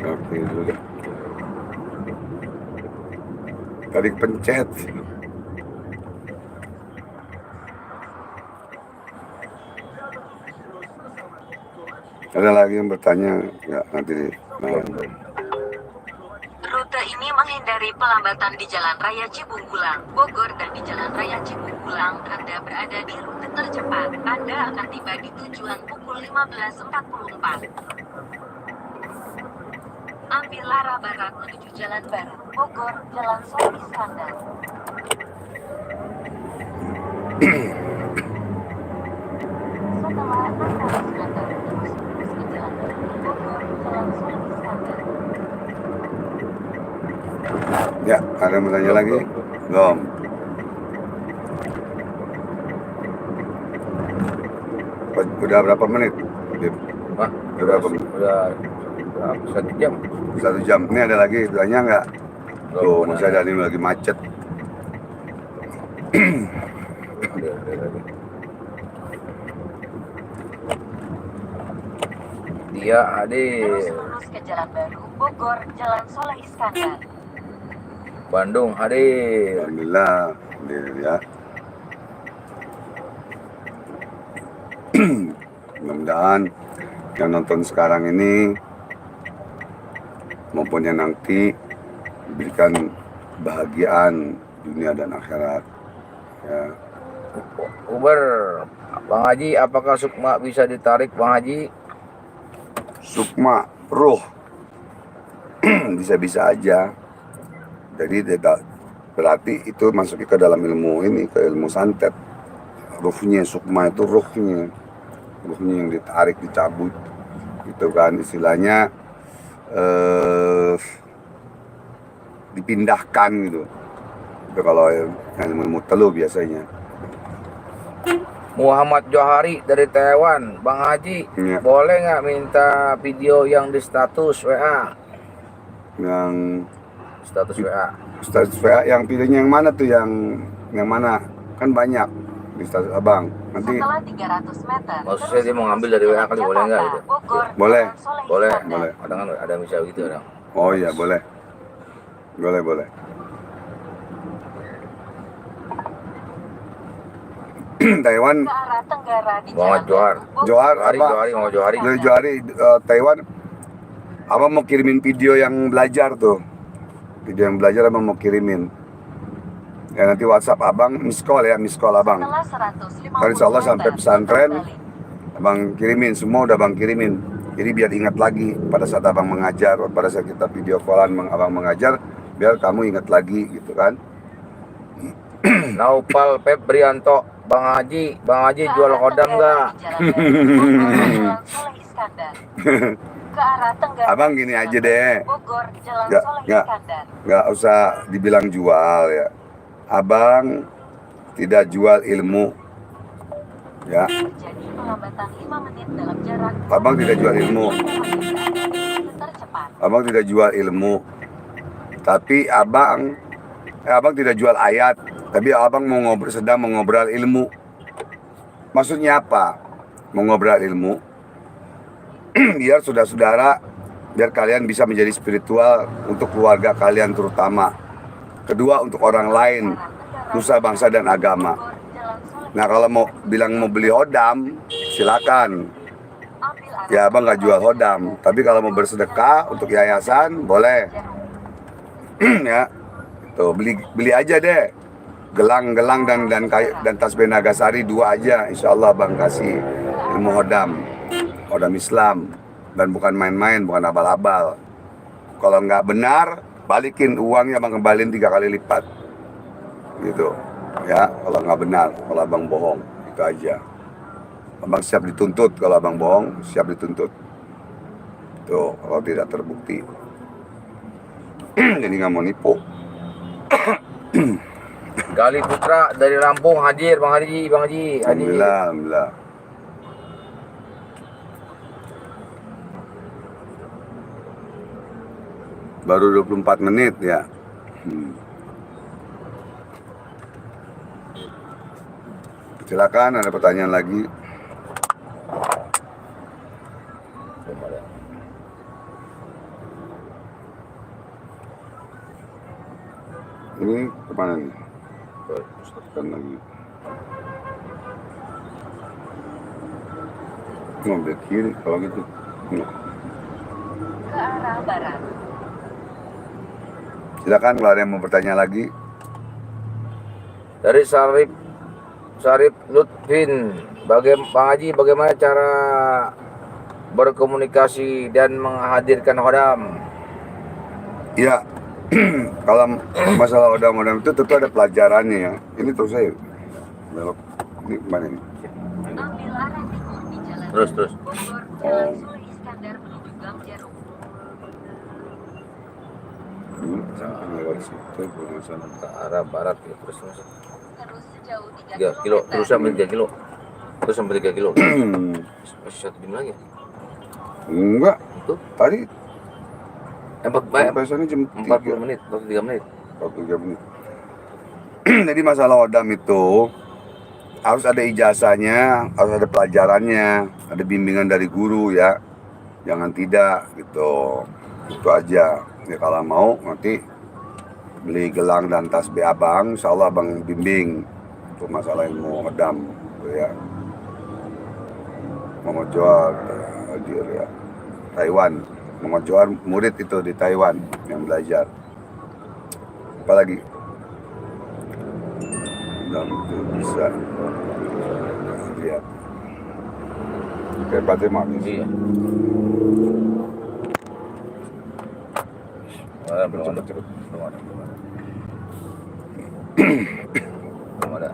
Oke dulu deh. Tadi pencet. Ada lagi yang bertanya? Enggak, nanti deh. Rute ini menghindari pelambatan di Jalan Raya Cibunggulang, Bogor, dan di Jalan Raya Cibunggulang. Anda berada di rute tercepat. Anda akan tiba di tujuan pukul 15.44. Ambil arah barat menuju Jalan Barat, Bogor, Jalan Sol Iskandar. Setelah Anda Iskandar, terus ke Jalan Barat, Bogor, Jalan Sol Iskandar. Ya, ada yang bertanya lagi? Belum. Udah berapa menit? Wah, Udah berapa menit? udah 1 jam. 1 jam. Ini ada lagi bertanya nggak? Tuh, masih ada ini lagi macet. Ada. Dia Terus lurus ke Jalan Baru, Bogor, Jalan Soleh Iskandar. Bandung hadir. Alhamdulillah, ya. Mudah-mudahan yang nonton sekarang ini maupun yang nanti diberikan kebahagiaan dunia dan akhirat. Ya. Uber, Bang Haji, apakah Sukma bisa ditarik, Bang Haji? Sukma, ruh, bisa-bisa aja. Jadi tidak berarti itu masuk ke dalam ilmu ini, ke ilmu santet. Ruhnya, sukma itu ruhnya yang ditarik, dicabut, gitu kan istilahnya, dipindahkan gitu. Itu kalau ilmu telu biasanya. Muhammad Johari dari Taiwan, Bang Haji, Ya. boleh nggak minta video yang di status WA? Yang Status WA. status WA yang pilihnya yang mana tuh, yang mana? Kan banyak di status abang. Nanti Setelah 300 meter. Maksud saya dia mau ngambil dari WA kali, boleh nggak gitu? Bogor, Boleh. Jalan Soleh Boleh, Iskandar. boleh. Kadang kan ada misal gitu orang. Oh iya, boleh. Boleh. Taiwan, Ke arah tenggara di Muhammad Jalan Johar. Baru, Bogor, Johar Johari, apa? Johari, mau Johari. Dari Johari, Taiwan. Abang mau kirimin video yang belajar tuh. Video yang belajar abang mau kirimin. Ya nanti WhatsApp abang, miss call abang. Setelah 150 Ntar insya Allah sampai meter, pesantren, berbalik. abang kirimin, semua udah abang kirimin. Jadi biar ingat lagi pada saat abang mengajar, pada saat kita video callan abang mengajar, biar kamu ingat lagi gitu kan. Naupal Pep Brianto, Bang Haji Ke jual arah kodam tenggara nggak? di Jalan Baru, Bogor, Jalan Soleh Iskandar. Ke arah tenggara Abang di gini Jalan aja deh. Baru, Bogor, Jalan Nggak, Soleh nggak. Iskandar. Nggak usah dibilang jual ya. Abang tidak jual ilmu. Ya, Terjadi pelambatan 5 menit dalam jarak. Abang tidak jual ilmu. Tercepat. Abang tidak jual ilmu. Tapi abang tidak jual ayat. Tapi abang sedang mengobrol ilmu. Maksudnya apa? Mengobrol ilmu. Biar saudara-saudara, biar kalian bisa menjadi spiritual untuk keluarga kalian terutama. Kedua untuk orang lain, nusa bangsa dan agama. Nah kalau mau bilang mau beli hodam, silakan. Ambil arah Ya abang nggak jual hodam, tapi kalau mau bersedekah untuk yayasan boleh. Ya, tuh beli aja deh. Gelang dan tasbih Nagasari 2 aja, insya Allah abang kasih ilmu hodam Islam, dan bukan main-main, bukan abal-abal. Kalau nggak benar, balikin uangnya, abang kembaliin 3 kali lipat, gitu. Ya, kalau nggak benar, kalau abang bohong, itu aja. Abang siap dituntut, kalau abang bohong, siap dituntut. Tuh, kalau tidak terbukti. Jadi nggak mau nipu. Gali Putra dari Lampung hadir Bang Haji, hadir. Alhamdulillah. Baru 24 menit ya. Silakan, ada pertanyaan lagi. Ini kemana nih? Ustazkan lagi. Belok kiri kalau gitu. ke arah barat. Silakan kalau ada yang mau bertanya lagi. Dari Sarip Lutfin, Bang Haji, bagaimana cara berkomunikasi dan menghadirkan hodam? Ya, kalau masalah hodam itu tentu ada pelajarannya ya. Ini terus saya belok ini kemana ini? Ambil arah timur di jalan Terus. Bogor, Jalan Suli Iskandar menuju Gang Jarum. Sampai lewat situ, ke sana. Ke arah barat ya, terus Terus sejauh 3 kilo, terus sampai 3 kilo. Terus sampai 3 kilo. Masih 1 jam lagi. Enggak, Itu tadi sampai sana jam 40 menit, 43 menit. 43 menit. Jadi masalah hodam itu harus ada ijazahnya, harus ada pelajarannya, ada bimbingan dari guru ya. Jangan tidak gitu. Itu aja. Ya kalau mau nanti beli gelang dan tasbih abang, insya Allah abang bimbing untuk masalah ilmu hodam gitu ya. Mau jual ya Taiwan, mau jual murid itu di Taiwan yang belajar. Apalagi dan itu bisa lihat kayak Fatimah Iya. Belum ada.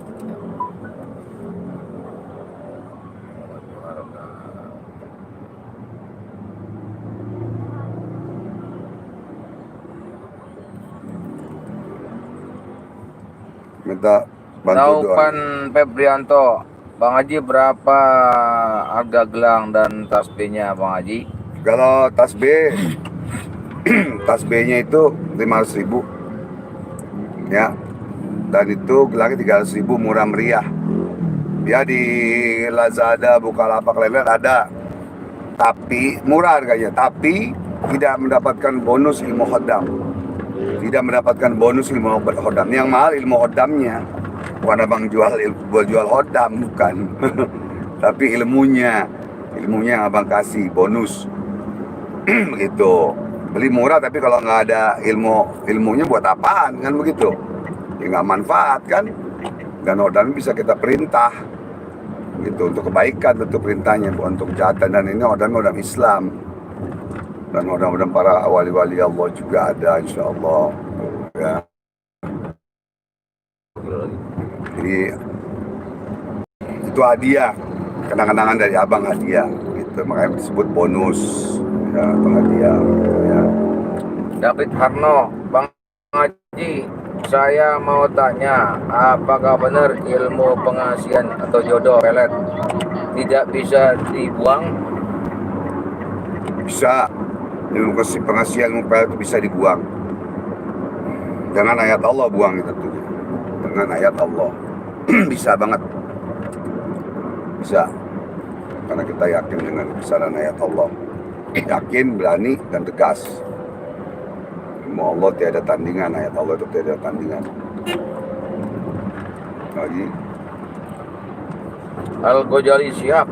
minta bantu doa. Taupan Febrianto, Bang Haji berapa harga gelang dan tasbihnya Bang Haji? Kalau tasbih tasbihnya itu 500.000 ya, dan itu gelangnya 300.000, murah meriah ya. Di Lazada, Bukalapak, lain-lain ada, tapi murah harganya, tapi tidak mendapatkan bonus ilmu hodam, tidak mendapatkan bonus ilmu hodam. Yang mahal ilmu hodamnya, bukan abang jual hodam, bukan. Tapi ilmunya yang abang kasih bonus. Begitu. Beli murah tapi kalau nggak ada ilmunya buat apaan kan begitu? Ya nggak manfaat kan? Dan hodam bisa kita perintah gitu untuk kebaikan, tentu perintahnya, bukan untuk kejahatan. Dan ini hodam Islam, dan hodam para wali-wali Allah juga ada, insya Allah ya. Jadi itu hadiah, kenang-kenangan dari abang, hadiah gitu, makanya disebut bonus ya, atau hadiah ya. David Harno, Bang Haji, saya mau tanya, apakah benar ilmu pengasihan atau jodoh pelet tidak bisa dibuang? Bisa. Ilmu pengasihan, ilmu pelet itu bisa dibuang dengan ayat Allah, buang itu tuh dengan ayat Allah. Bisa banget, bisa, karena kita yakin dengan kebesaran ayat Allah, yakin, berani, dan tegas. Ilmu Allah tiada tandingan, ayat Allah itu tiada tandingan. Lagi Al-Ghazali Syihab.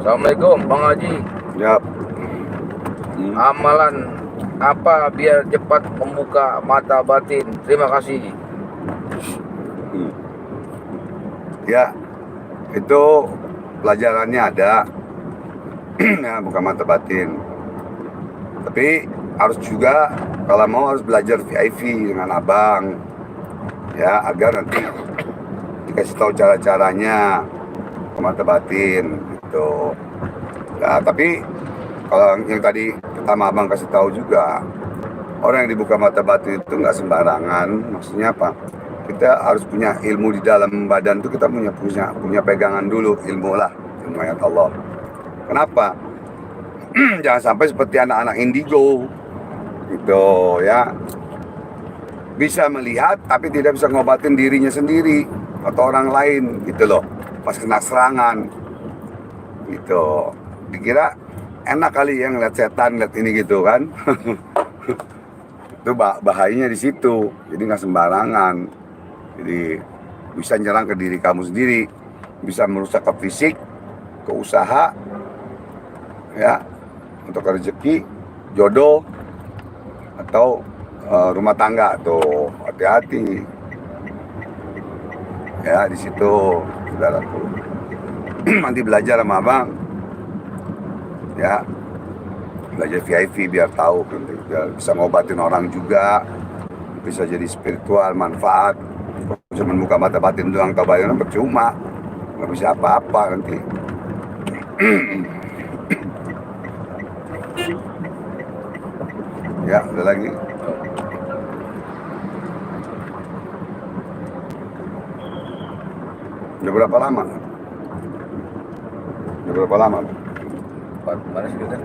Assalamualaikum Bang Haji. Yap. Amalan apa biar cepat membuka mata batin? Terima kasih. Ya, itu pelajarannya ada. Ya, buka mata batin. Tapi harus juga kalau mau harus belajar VIP dengan abang. Ya, agar nanti dikasih tahu cara-caranya ke mata batin gitu. Ya, tapi kalau yang tadi pertama abang kasih tahu juga, orang yang dibuka mata batin itu nggak sembarangan. Maksudnya apa? Kita harus punya ilmu di dalam badan itu, kita punya pegangan dulu ilmu lah, ilmu ayat Allah. Kenapa? Jangan sampai seperti anak-anak indigo gitu ya, bisa melihat tapi tidak bisa ngobatin dirinya sendiri atau orang lain gitu loh, pas kena serangan gitu, dikira enak kali yang lihat setan, lihat ini gitu kan. Itu bahayanya di situ. Jadi nggak sembarangan, jadi bisa nyerang ke diri kamu sendiri, bisa merusak ke fisik, ke usaha ya, untuk rezeki, jodoh, atau rumah tangga. Tuh hati-hati ya di situ, saudaraku. Nanti belajar sama abang ya, belajar VIP biar tahu, biar bisa ngobatin orang juga, bisa jadi spiritual, manfaat. Cuma buka mata batin doang tabayun percuma, nggak bisa apa-apa nanti. Ya, ada lagi. Udah berapa lama? Udah berapa lama? Mana sih kita?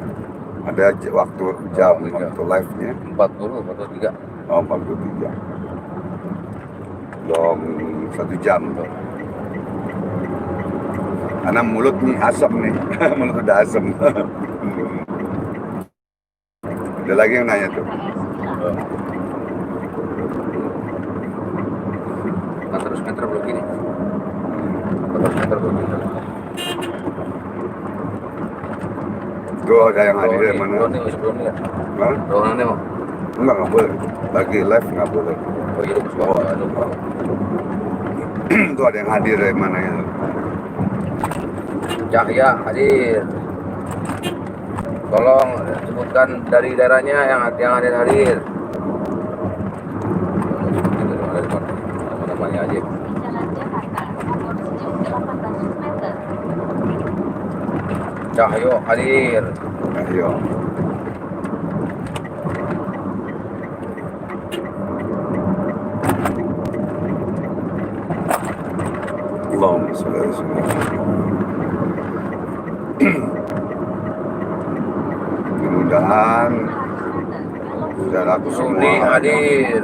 Ada waktu jam, waktu live-nya. 40, 43. Oh, 43. Belum 1 jam tuh. Karena mulut nih asam nih. Mulut udah asam. Ada lagi yang nanya tuh. 400 meter belum gini. 400 meter belum gini. Tuh ada yang hadir dari mana? Belum nih, sebelum nih ya. Hah? Doang nih mau. Nggak boleh. Lagi live nggak boleh. Oh iya, lupa. Tuh ada yang hadir dari mana ya? Cahya hadir. Tolong sebutkan dari daerahnya yang hadir. Namanya aja. Jalan Jakarta, Bogor sejauh 800 meter. Cahyo hadir. Ayo. Allahumma sholli ala sayyidina. Mudah-mudahan saudaraku Rudi semua hadir.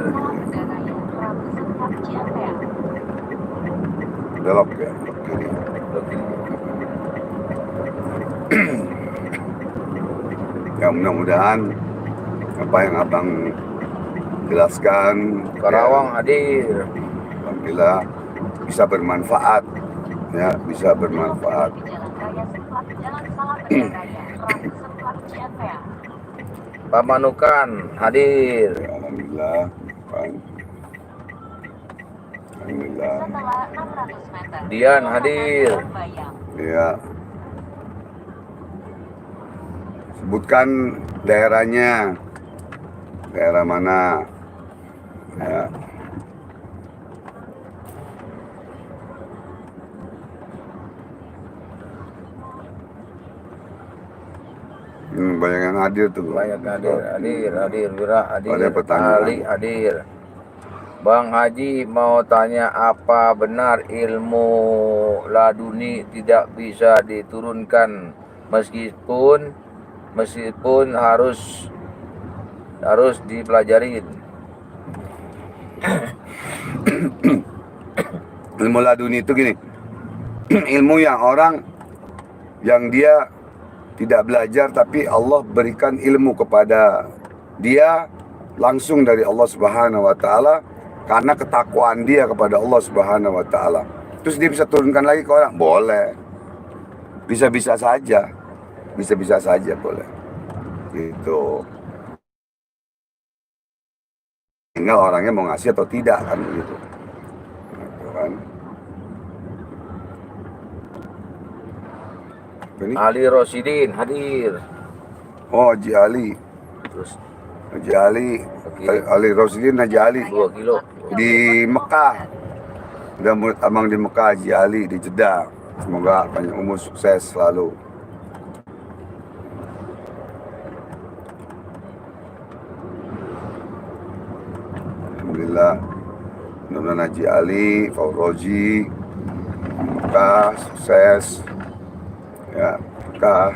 belok ya, belok kiri. Ya mudah-mudahan apa yang abang jelaskan Karawang ya, hadir. alhamdulillah bisa bermanfaat ya, bisa bermanfaat. Pamanukan hadir. Ya, alhamdulillah kan. Alhamdulillah Setelah 600 meter, Dian hadir. Bayang. ya. Sebutkan daerahnya, daerah mana ya. Banyak yang hadir tuh. Banyak hadir. Wira hadir. Ada pertanyaan. Ali hadir. Bang Haji mau tanya, apa benar ilmu laduni tidak bisa diturunkan meskipun harus dipelajarin? Ilmu laduni itu gini. Ilmu yang orang yang dia tidak belajar tapi Allah berikan ilmu kepada dia langsung dari Allah Subhanahu wa taala karena ketakwaan dia kepada Allah Subhanahu wa taala. Terus dia bisa turunkan lagi ke orang? Boleh. bisa-bisa saja boleh gitu, tinggal orangnya mau ngasih atau tidak kan gitu. Gitu kan. Ini Ali Rosidin hadir. oh Haji Ali, Terus Haji Ali, Oke. Ali Rosidin, Haji Ali 2 kilo. di Mekah. Udah murid abang di Mekah, Haji Ali di Jeddah. Semoga panjang umur, sukses selalu. Alhamdulillah, mudah-mudahan Haji Ali, Fauroji, Mekah, sukses. Ya, Mekah,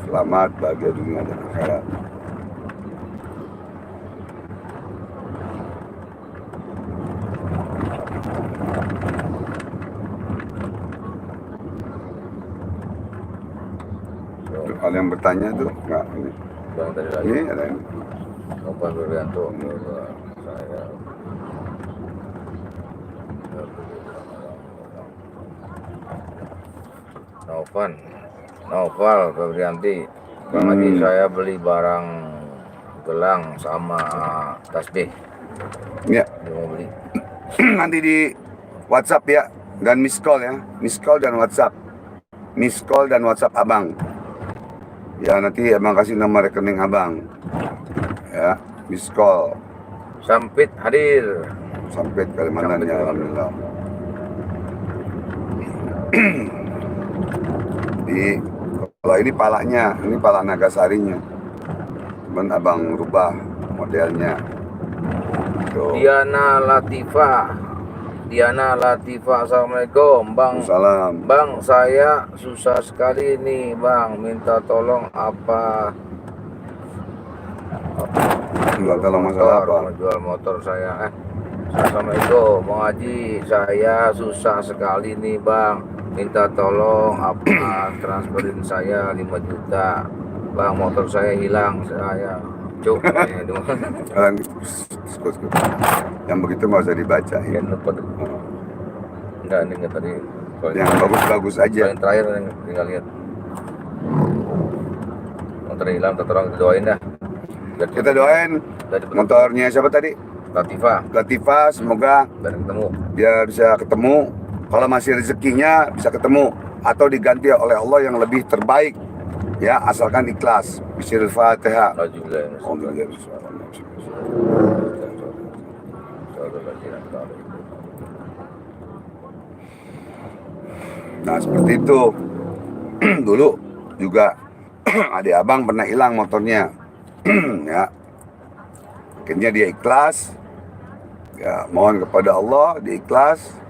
selamat, bahagia dunia dan akhirat. Kalau yang bertanya tuh enggak ini. Bang tadi lagi. Ini ada ini. Novan Nuryanto saya Noval Febrianti Bang Haji, saya beli barang gelang sama tasbih. Ya, Dia mau beli. nanti di WhatsApp ya, dan miss call ya, miss call dan WhatsApp abang. Ya, nanti abang kasih nomor rekening abang. Ya, miss call. Sampit hadir. Sampai Kalimantan Sampit, ya, alhamdulillah. Kalau ini palanya, ini pala Nagasarinya. Cuman abang rubah modelnya. Tuh. Diana Latifah, assalamualaikum Bang. Salam. Bang, saya susah sekali nih Bang, minta tolong apa? Enggak tahu masalah apa. Mau jual motor saya. Assalamualaikum Bang Haji, saya susah sekali nih Bang, minta tolong apa transferin saya 5 juta Bang, motor saya hilang, saya cuk. Yang begitu nggak usah dibaca ya. Enggak, ini enggak tadi. Yang bagus-bagus aja. Yang terakhir tinggal lihat. Motor hilang, terang doain dah. Kita doain motornya siapa tadi? Latifah, semoga biar ketemu. dia bisa ketemu. Kalau masih rezekinya bisa ketemu atau diganti oleh Allah yang lebih terbaik. Ya, asalkan ikhlas. Bismillahirrahmanirrahim. Nah, seperti itu. Dulu juga adik abang pernah hilang motornya. Ya. Akhirnya dia ikhlas. Ya, mohon kepada Allah, dia ikhlas.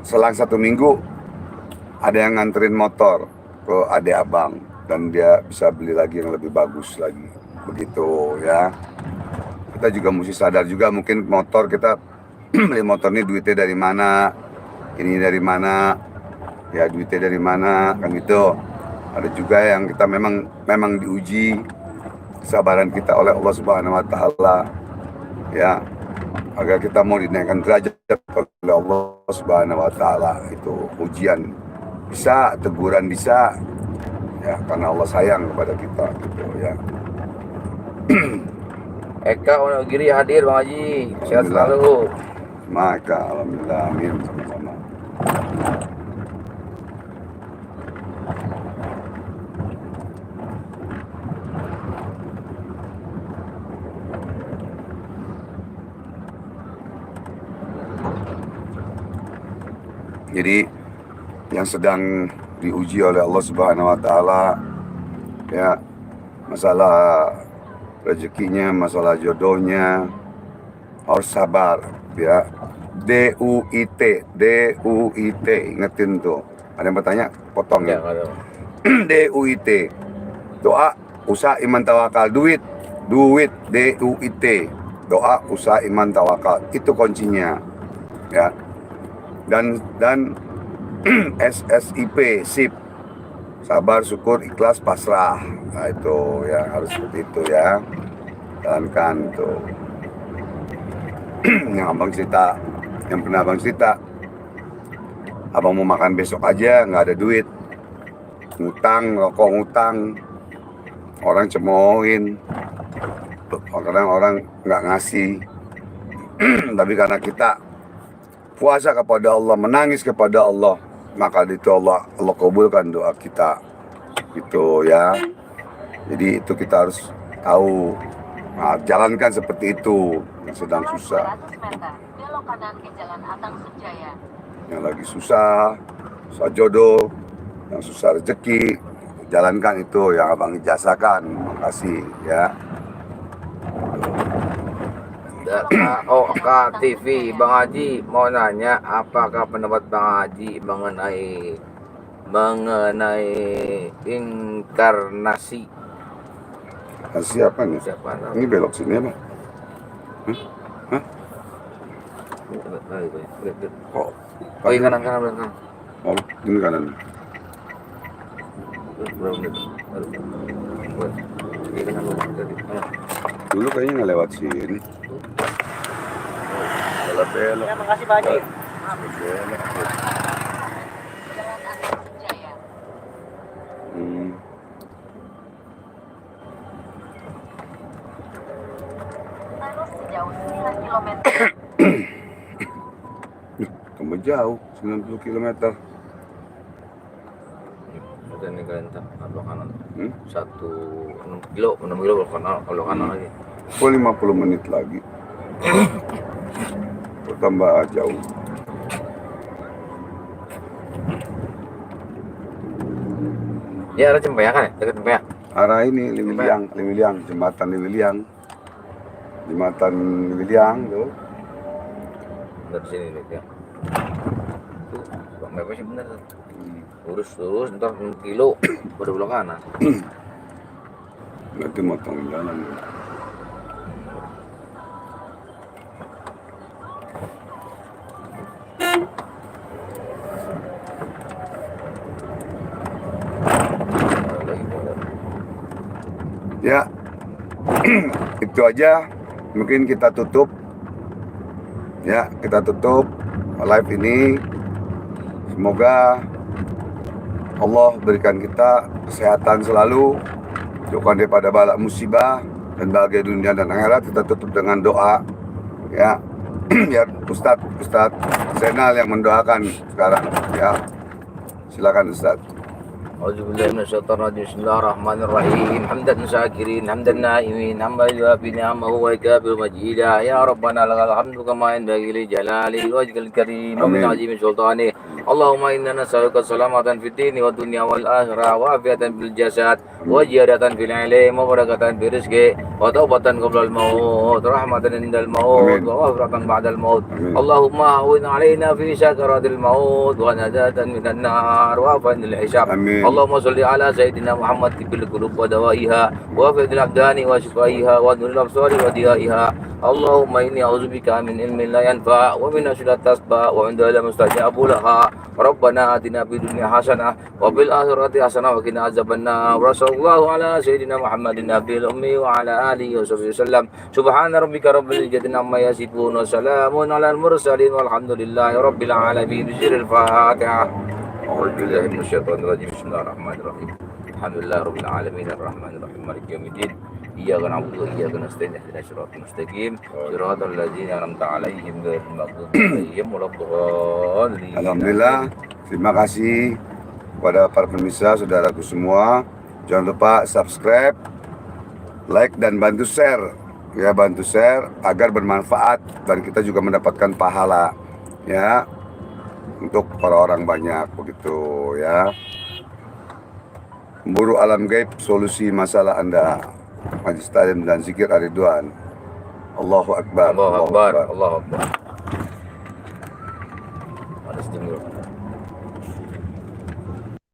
Selang 1 minggu ada yang nganterin motor ke adik abang dan dia bisa beli lagi yang lebih bagus lagi. Begitu ya. Kita juga mesti sadar juga, mungkin motor kita beli motor ini duitnya dari mana, ini dari mana, ya duitnya dari mana, kan gitu. Ada juga yang kita memang diuji kesabaran kita oleh Allah Subhanahu wa taala. Ya, agar kita mau dinaikkan derajat oleh Allah Subhanahu wa taala, itu ujian bisa, teguran bisa. Ya, karena Allah sayang kepada kita gitu ya. Eka Wonogiri hadir Bang Haji, sehat selalu. Maka alhamdulillah, amin, sama-sama. Jadi yang sedang diuji oleh Allah Subhanahu wa taala, ya, masalah rezekinya, masalah jodohnya, harus sabar ya. DUIT, ingetin tuh. Ada yang bertanya, potong ya. DUIT, doa, usaha, iman, tawakal. Duit, DUIT, doa, usaha, iman, tawakal. Itu kuncinya ya. Dan SSIP, SIP, sabar, syukur, ikhlas, pasrah. Nah, itu ya, harus seperti itu ya. Jalankan tuh. Yang abang cerita, yang pernah abang cerita, Abang mau makan besok aja nggak ada duit, ngutang, rokok ngutang, orang cemoohin, kadang orang nggak ngasih. Tapi karena kita puasa kepada Allah, menangis kepada Allah, maka itu Allah kabulkan doa kita, gitu ya. Jadi itu kita harus tahu, jalankan seperti itu yang sedang susah. 200 meter, belok kanan ke Jalan Atang Senjaya. Yang lagi susah jodoh, yang susah rezeki, jalankan itu yang abang ijazakan. Makasih ya. KOK TV, Bang Haji mau nanya, apakah pendapat Bang Haji mengenai inkarnasi? Kasih apa nih? Siapa namanya? Ini belok sini apa? Hah? Oh, Oh iya, kanan. oh, ini kanan. Berapa menit? Iya, kanan tadi. Dulu kayaknya nggak lewat sini. Belok. Ya, makasih Pak Haji. Belok. Jalan Atang Senjaya. Lurus sejauh 9 km. Tambah jauh, 90 km. Udah nih kalian belok kanan. 6 kilo belok kanan lagi. 50 menit lagi. Tambah jauh. Ya, ada Cempeyak kan ya? Dekat Cempeyak. Arah ini Liwiliang, jembatan Liwiliang. Jembatan Liwiliang tuh. Dari sini nih ya. Tuh, Bang Pepe sih bener tuh. Lurus ntar 6 kilo baru belok kanan. Nanti motong jalan. Ya, itu aja. Mungkin kita tutup. Ya, kita tutup live ini. Semoga Allah berikan kita kesehatan selalu, jauhkan daripada bala musibah dan bahagia dunia dan akhirat. Kita tutup dengan doa. Ya, biar Ustadz Zainal yang mendoakan sekarang. Ya, silakan Ustadz. أعوذ بالله من الشيطان الرجيم بسم الله الرحمن الرحيم حمدا شاكرين حمدا نائمين حمدا يوافي نعمه ويكافئ مجيدا يا ربنا لك الحمد كما ينبغي لجلاله وجهك الكريم ومن عظيم سلطانه اللهم إنا نسألك السلامة في الدين والدنيا والآخرة وعافية في الجسد وزيادة في العلم وبركة في الرزق وتوبة قبل الموت رحمة عند الموت وغفرة بعد الموت اللهم هون علينا في سكرات الموت ونجاة من النار وعفوا عن الحساب اللهم صل على سيدنا محمد في القلوب ودوائها وفي الأبدان وشفائها ونور الأبصار وديائها اللهم إني أعوذ بك من علم لا ينفع ومن أشر تسبح ومن دعاء مستجاب لها ربنا آتنا في الدنيا حسنة وفي الآخرة حسنة وقنا عذاب النار وصلى الله على سيدنا محمد النبي الأمي وعلى آله وصحبه وسلم سبحان ربك رب العزة عما يصفون وسلام على المرسلين والحمد لله رب العالمين بسر الفاتحة أعوذ بالله من الشيطان الرجيم بسم الله الرحمن الرحيم الحمد لله رب العالمين الرحمن الرحيم مالك يوم الدين إياك نعبد وإياك نستعين اهدنا الصراط المستقيم صراط الذين أنعمت عليهم غير المغضوب عليهم ولا الضالين. Alhamdulillah, terima kasih kepada para pemirsa, saudaraku semua. Jangan lupa subscribe, like dan bantu share. Ya, bantu share agar bermanfaat dan kita juga mendapatkan pahala. Ya, untuk para orang banyak begitu ya. Memburu alam gaib solusi masalah Anda. Majlis Taklim dan zikir Ar-Ridwan. Allahu Akbar. Allahu Akbar. Allahu Akbar.